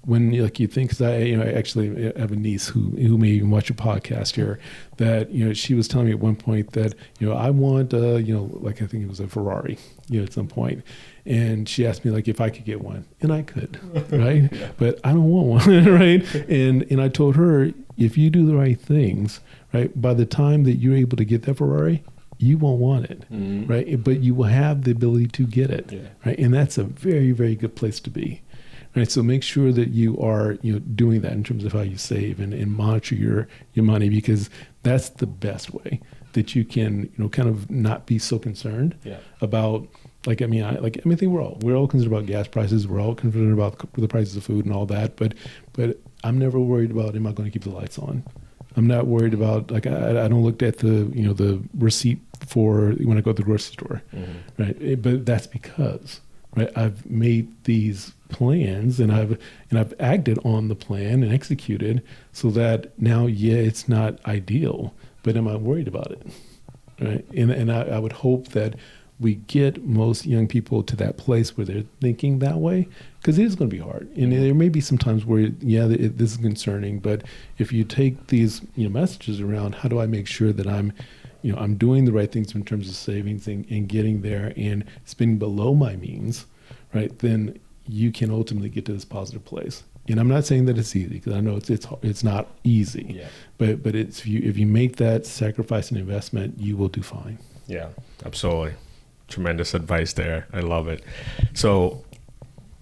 A: when you think, because I actually have a niece who may even watch a podcast here, that she was telling me at one point that I want I think it was a Ferrari at some point, and she asked me if I could get one, and I could, right? But I don't want one, right? And I told her, if you do the right things, right, by the time that you're able to get that Ferrari, you won't want it, right? But you will have the ability to get it, right? And that's a very, very good place to be. Right, so make sure that you are doing that in terms of how you save and monitor your money, because that's the best way that you can kind of not be so concerned about I think we're all concerned about gas prices, we're all concerned about the prices of food and all that, but I'm never worried about, am I going to keep the lights on? I'm not worried about I don't look at the the receipt for when I go to the grocery store, right? But that's because I've made these plans and I've acted on the plan and executed, so that now it's not ideal, but am I worried about it, right? And I would hope that we get most young people to that place where they're thinking that way, because it is going to be hard, and there may be some times where this is concerning, but if you take these messages around, how do I make sure that I'm doing the right things in terms of savings and getting there and spending below my means, right? Then you can ultimately get to this positive place. And I'm not saying that it's easy, because I know it's not easy. Yeah. But if you make that sacrifice and investment, you will do fine.
B: Yeah, absolutely. Tremendous advice there. I love it. So,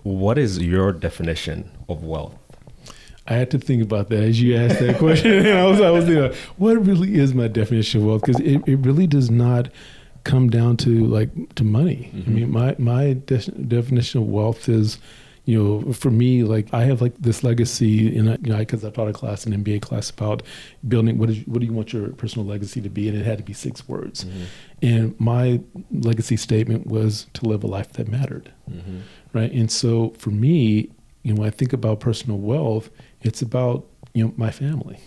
B: what is your definition of wealth?
A: I had to think about that as you asked that question. And I was thinking, what really is my definition of wealth? Because it really does not come down to money. I mean, my definition of wealth is, for me, I have this legacy, and because I taught a class, an MBA class, about building what do you want your personal legacy to be, and it had to be 6 words. And my legacy statement was to live a life that mattered, right? And so for me, when I think about personal wealth, it's about my family.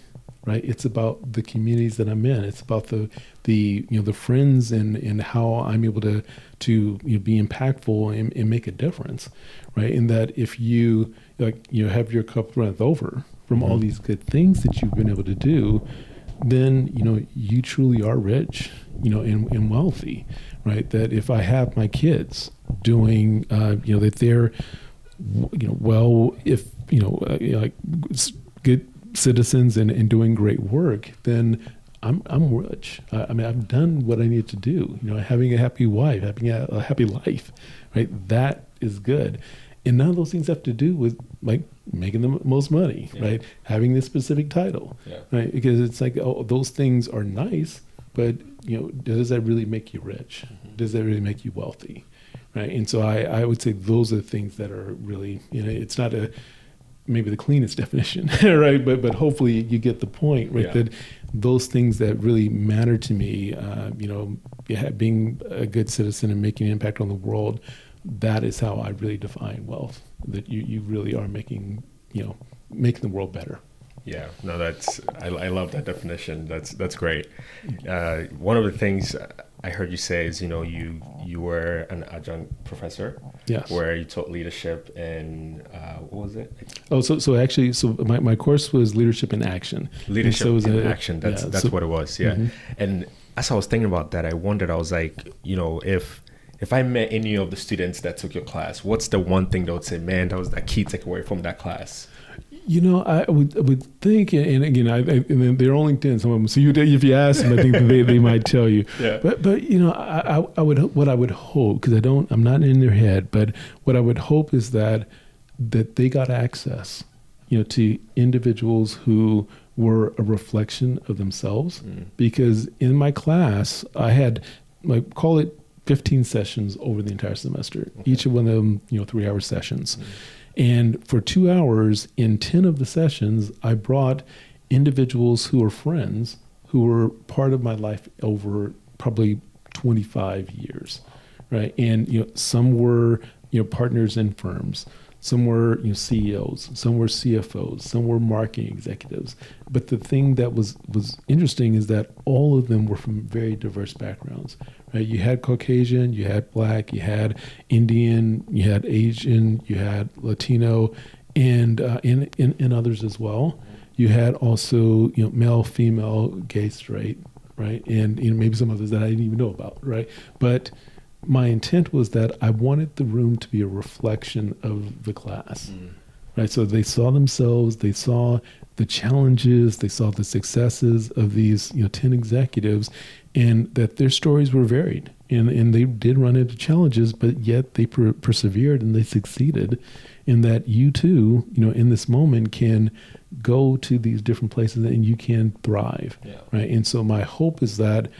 A: Right, it's about the communities that I'm in. It's about the friends and how I'm able to be impactful and make a difference, right? And that if you have your cup runneth over from all these good things that you've been able to do, then you truly are rich, and wealthy, right? That if I have my kids doing, that they're, good citizens and doing great work, then I'm rich. I mean, I've done what I need to do. Having a happy wife, having a happy life, right? That is good. And none of those things have to do with making the most money, right? Having this specific title, right? Because it's those things are nice, but does that really make you rich? Does that really make you wealthy, right? And so I would say those are the things that are really, it's not maybe the cleanest definition, right? But hopefully you get the point, right? That those things that really matter to me, being a good citizen and making an impact on the world, that is how I really define wealth. That you really are making the world better.
B: Yeah, no, I love that definition. That's great. One of the things I heard you say is, you were an adjunct professor.
A: Yes.
B: Where you taught leadership and what was it?
A: Oh, so my course was leadership in action.
B: Leadership in action. That's what it was. Yeah. Mm-hmm. And as I was thinking about that, I wondered. I was like, if I met any of the students that took your class, what's the one thing they would say, man, that was the key takeaway from that class?
A: I would think, and again, and they're on LinkedIn, some of them. So if you ask them, I think they might tell you.
B: Yeah.
A: But what I would hope, because I'm not in their head, but what I would hope is that they got access, to individuals who were a reflection of themselves. Because in my class, I had call it 15 sessions over the entire semester. Okay. Each of one of them, 3-hour sessions. And for 2 hours in 10 of the sessions, I brought individuals who were friends, who were part of my life over probably 25 years, right? And, some were, partners in firms. Some were CEOs, some were CFOs, some were marketing executives. But the thing that was interesting is that all of them were from very diverse backgrounds. Right? You had Caucasian, you had Black, you had Indian, you had Asian, you had Latino, and others as well. You had also male, female, gay, straight, right? And maybe some others that I didn't even know about, right? But my intent was that I wanted the room to be a reflection of the class, right? So they saw themselves, they saw the challenges, they saw the successes of these 10 executives, and that their stories were varied. And they did run into challenges, but yet they persevered and they succeeded. In that you too, in this moment can go to these different places and you can thrive, right? And so my hope is that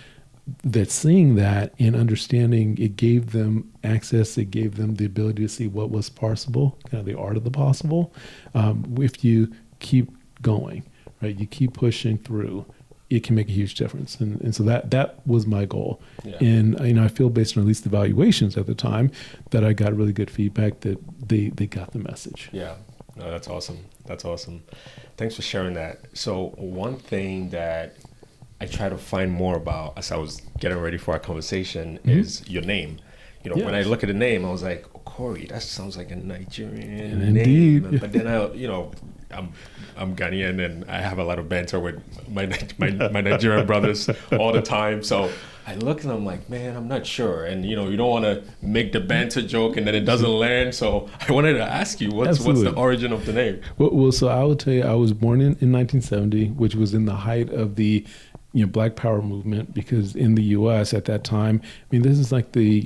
A: seeing that and understanding, it gave them access, it gave them the ability to see what was possible, kind of the art of the possible. If you keep going, right, you keep pushing through, it can make a huge difference. And so that was my goal. Yeah. And I feel based on at least the evaluations at the time that I got really good feedback that they got the message.
B: Yeah, no, that's awesome. That's awesome. Thanks for sharing that. So one thing that I try to find more about as I was getting ready for our conversation is your name. When I look at the name, I was like, Okorie, that sounds like a Nigerian name. But then I'm Ghanaian and I have a lot of banter with my Nigerian brothers all the time. So I look and I'm like, man, I'm not sure. And you don't want to make the banter joke and then it doesn't land. So I wanted to ask you, what's the origin of the name?
A: Well, so I will tell you, I was born in 1970, which was in the height of the Black Power movement, because in the U.S. at that time, this is like the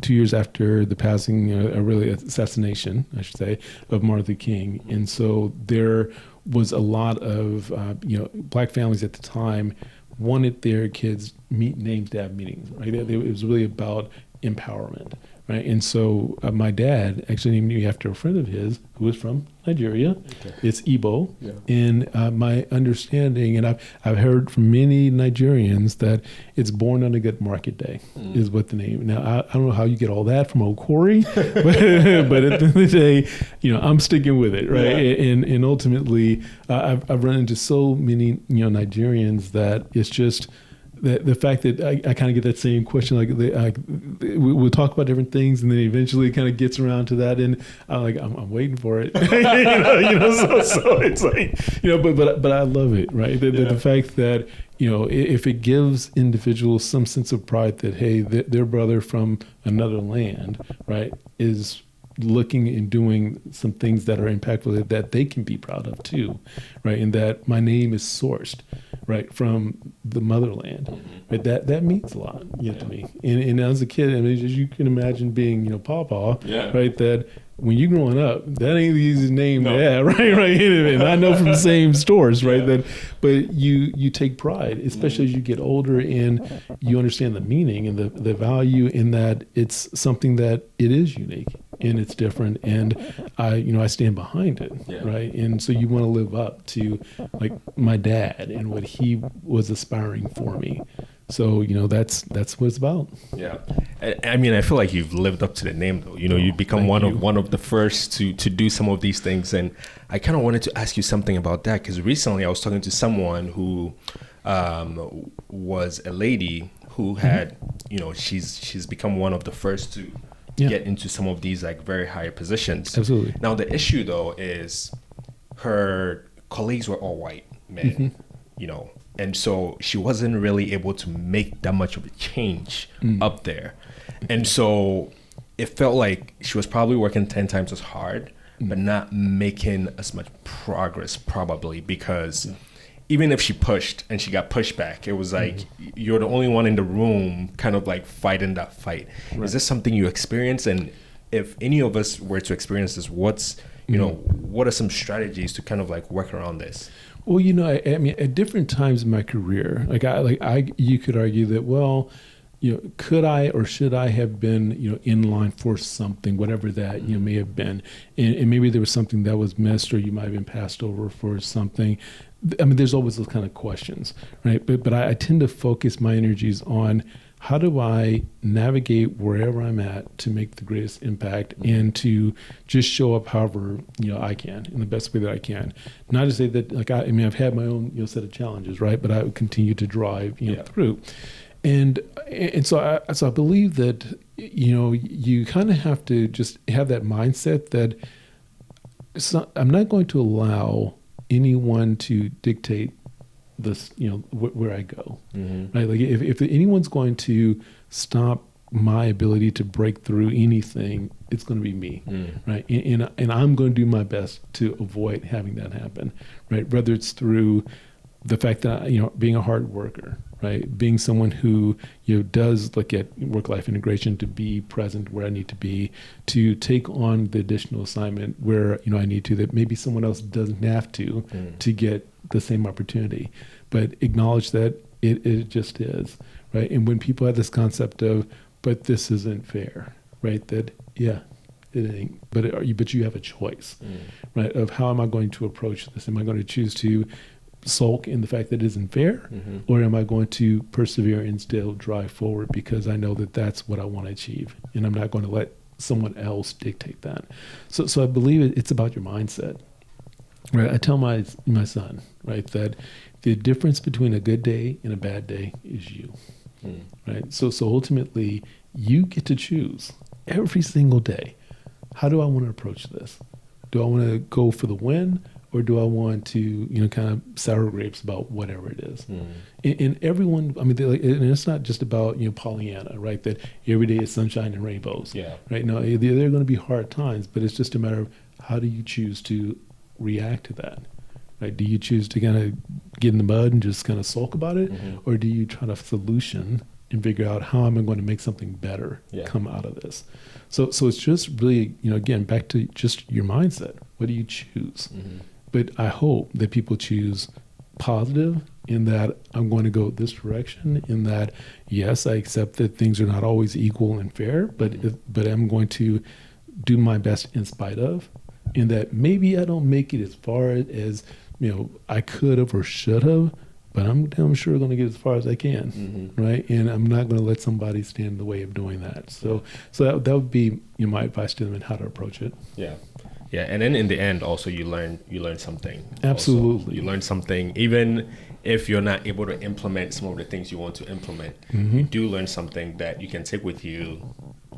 A: 2 years after the passing, assassination, I should say, of Martin Luther King, and so there was a lot of Black families at the time wanted their kids' names to have meanings. Right, it was really about empowerment. Right, and so my dad actually named me after a friend of his who was from Nigeria. Okay. It's Igbo, and my understanding, and I've heard from many Nigerians that it's born on a good market day is what the name. Now I don't know how you get all that from Okorie, but at the end of the day, I'm sticking with it, right? Yeah. And ultimately, I've run into so many Nigerians that it's just. The fact that I kind of get that same question, we'll talk about different things, and then eventually it kind of gets around to that, and I'm waiting for it, so it's like, but I love it, right? The fact that if it gives individuals some sense of pride that hey, their brother from another land, right, is looking and doing some things that are impactful that they can be proud of too, right? And that my name is sourced, right, from the motherland, right? That means a lot, to me. And as a kid, as you can imagine being, Pawpaw, right? That when you're growing up, that ain't the easiest name to have, right? And I know from the same stores, right? But you take pride, especially as you get older and you understand the meaning and the value in that it's something that it is unique. and it's different, and I stand behind it, right? And so you want to live up to like my dad and what he was aspiring for me. So, that's what it's about.
B: Yeah. I mean, I feel like you've lived up to the name, though. You've become one of the first to do some of these things. And I kind of wanted to ask you something about that, because recently I was talking to someone who was a lady who had, she's become one of the first to get into some of these like very high positions.
A: Absolutely.
B: Now, the issue, though, is her colleagues were all white men, and so she wasn't really able to make that much of a change up there. And so it felt like she was probably working 10 times as hard, but not making as much progress, probably because even if she pushed and she got pushed back, it was like you're the only one in the room kind of like fighting that fight. Right. Is this something you experience? And if any of us were to experience this, what are some strategies to kind of like work around this?
A: Well, I mean, at different times in my career, you could argue that, well, could I or should I have been, in line for something, whatever that may have been, and maybe there was something that was missed, or you might have been passed over for something. I mean, there's always those kind of questions, right? But I tend to focus my energies on how do I navigate wherever I'm at to make the greatest impact and to just show up however I can in the best way that I can. Not to say that I've had my own set of challenges, right? But I would continue to drive through, and so I believe that you kind of have to just have that mindset that I'm not going to allow anyone to dictate this, where I go, right? Like if anyone's going to stop my ability to break through anything, it's going to be me, right? And I'm going to do my best to avoid having that happen, right? Whether it's through the fact that being a hard worker, right? Being someone who does look at work-life integration to be present where I need to be, to take on the additional assignment where I need to, that maybe someone else doesn't have to get the same opportunity, but acknowledge that it just is, right? And when people have this concept of, but this isn't fair, right? That it ain't, but you have a choice, right? Of how am I going to approach this? Am I going to choose to sulk in the fact that it isn't fair, or am I going to persevere and still drive forward because I know that that's what I want to achieve, and I'm not going to let someone else dictate that. So I believe it's about your mindset, right? I tell my son, right, that the difference between a good day and a bad day is you, right? So ultimately, you get to choose every single day. How do I want to approach this? Do I want to go for the win? Or do I want to, kind of sour grapes about whatever it is? And everyone, I mean, and it's not just about, Pollyanna, right? That every day is sunshine and rainbows, right? No, there are going to be hard times, but it's just a matter of how do you choose to react to that, right? Do you choose to kind of get in the mud and just kind of sulk about it? Or do you try to solution and figure out how am I going to make something better come out of this? So it's just really, again, back to just your mindset. What do you choose? But I hope that people choose positive in that I'm going to go this direction, in that, yes, I accept that things are not always equal and fair, but I'm going to do my best in spite of, in that maybe I don't make it as far as, I could have or should have, but I'm damn sure going to get as far as I can, right? And I'm not going to let somebody stand in the way of doing that. So that would be my advice to them and how to approach it.
B: Yeah, and then in the end, also you learn something.
A: Absolutely,
B: also. You learn something, even if you're not able to implement some of the things you want to implement. You do learn something that you can take with you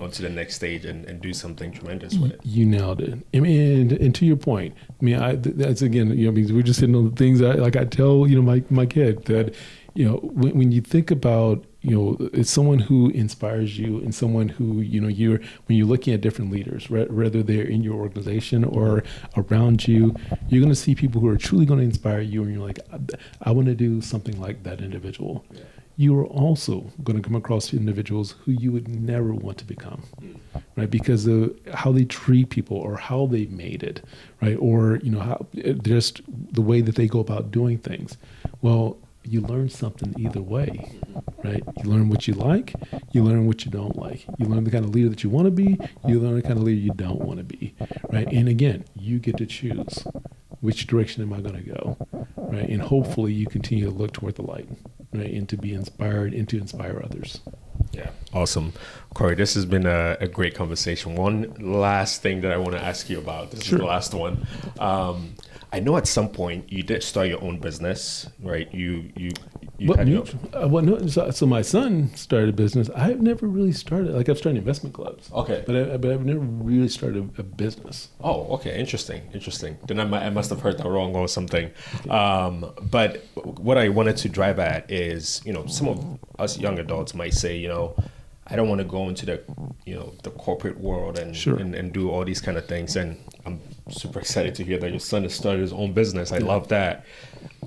B: onto the next stage and do something tremendous with it.
A: You nailed it. I mean, and to your point, I mean, that's again, because we're just hitting on the things I tell my kid that when you think about it's someone who inspires you and someone who when you're looking at different leaders, whether they're in your organization or around you, you're going to see people who are truly going to inspire you, and you're like, I want to do something like that individual. You are also going to come across individuals who you would never want to become, right? Because of how they treat people or how they made it, right? Or how just the way that they go about doing things. Well, you learn something either way, right? You learn what you like, you learn what you don't like. You learn the kind of leader that you want to be, you learn the kind of leader you don't want to be, right? And again, you get to choose which direction am I going to go, right? And hopefully you continue to look toward the light, right? And to be inspired and to inspire others.
B: Yeah. Awesome. Corey, this has been a great conversation. One last thing that I want to ask you about. This is the last one. I know at some point you did start your own business, right?
A: So my son started a business. I've never really started, I've started investment clubs.
B: Okay.
A: But I've never really started a business.
B: Oh, okay. Interesting. Then I must have heard that wrong or something. But what I wanted to drive at is, some of us young adults might say, I don't want to go into the corporate world and do all these kind of things. And I'm super excited to hear that your son has started his own business. I love that.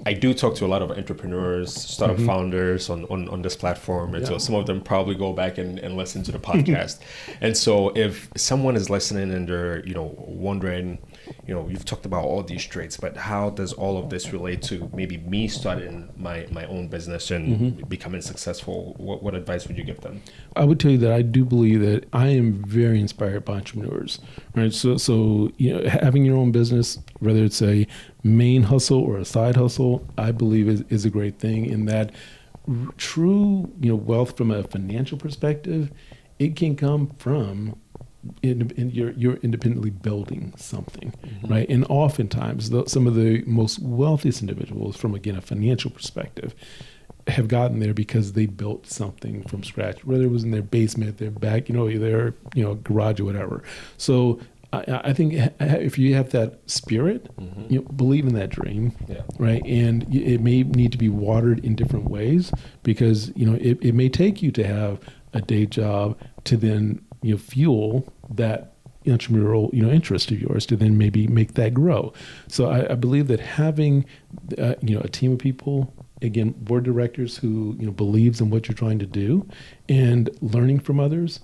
B: I do talk to a lot of entrepreneurs, startup founders on this platform. And so some of them probably go back and listen to the podcast. And so if someone is listening and they're, wondering, you've talked about all these traits, but how does all of this relate to maybe me starting my own business and becoming successful? What advice would you give them?
A: I would tell you that I do believe that I am very inspired by entrepreneurs, right? So having your own business, whether it's a main hustle or a side hustle, I believe is a great thing, in that true, wealth from a financial perspective, it can come from you're independently building something, right? And oftentimes, some of the most wealthiest individuals, from again a financial perspective, have gotten there because they built something from scratch, whether it was in their basement, their back, their garage or whatever. So I think if you have that spirit, believe in that dream, right? And it may need to be watered in different ways, because it may take you to have a day job to then fuel that entrepreneurial interest of yours, to then maybe make that grow. So I believe that having a team of people, again, board directors who believes in what you're trying to do, and learning from others,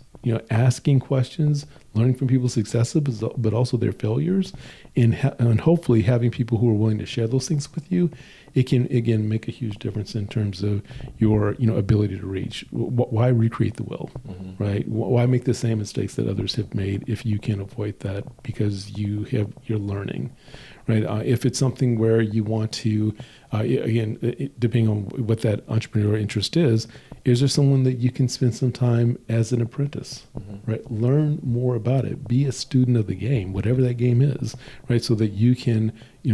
A: asking questions, learning from people's successes, but also their failures, and hopefully having people who are willing to share those things with you, it can, again, make a huge difference in terms of your ability to reach. Why recreate the wheel, right? Why make the same mistakes that others have made if you can avoid that because you're learning, right? If it's something where you want to, again, depending on what that entrepreneurial interest is there someone that you can spend some time as an apprentice, right? Learn more about it. Be a student of the game, whatever that game is, right? So that you can,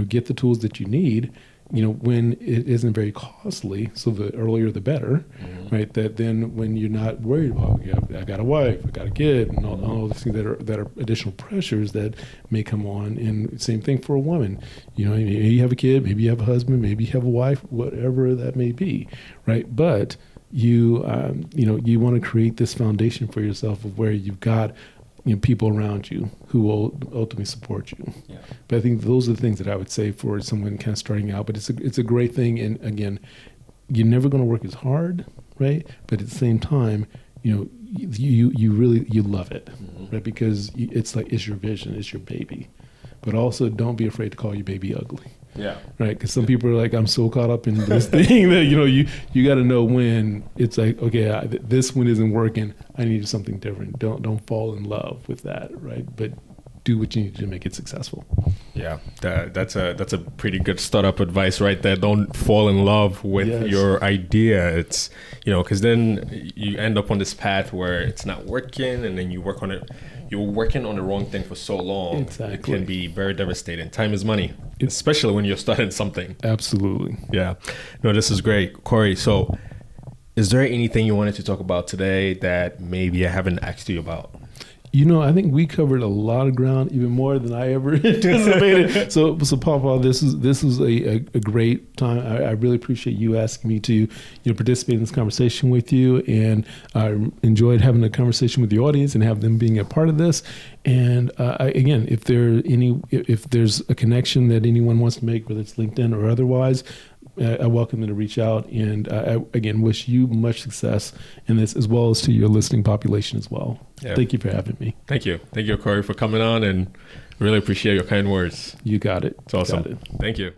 A: get the tools that you need, when it isn't very costly. So the earlier the better, right? That then when you're not worried about, I got a wife, I got a kid, and all these things that are additional pressures that may come on. And same thing for a woman. Maybe you have a kid, maybe you have a husband, maybe you have a wife, whatever that may be, right? But you want to create this foundation for yourself of where you've got people around you who will ultimately support you. But I think those are the things that I would say for someone kind of starting out. But it's a great thing, and again, you're never going to work as hard, right? But at the same time, you really love it, right? Because it's your vision, it's your baby. But also, don't be afraid to call your baby ugly. Right. Because some people are like, I'm so caught up in this thing that you got to know when it's like, okay, this one isn't working. I need something different. Don't fall in love with that, right? But do what you need to make it successful. Yeah,
B: that's a pretty good startup advice right there. Don't fall in love with your idea. It's because then you end up on this path where it's not working, and then you work on it. You're working on the wrong thing for so long. Exactly. It can be very devastating. Time is money, especially when you're starting something.
A: Absolutely.
B: Yeah. No, this is great. Corey, so is there anything you wanted to talk about today that maybe I haven't asked you about?
A: I think we covered a lot of ground, even more than I ever anticipated. So Papa, this was a great time. I really appreciate you asking me to participate in this conversation with you, and I enjoyed having a conversation with the audience and have them being a part of this. And again, if there's a connection that anyone wants to make, whether it's LinkedIn or otherwise, I welcome them to reach out, and I, again, wish you much success in this, as well as to your listening population as well. Yeah. Thank you for having me.
B: Thank you, Corey, for coming on, and really appreciate your kind words.
A: You got it.
B: It's awesome. Thank you.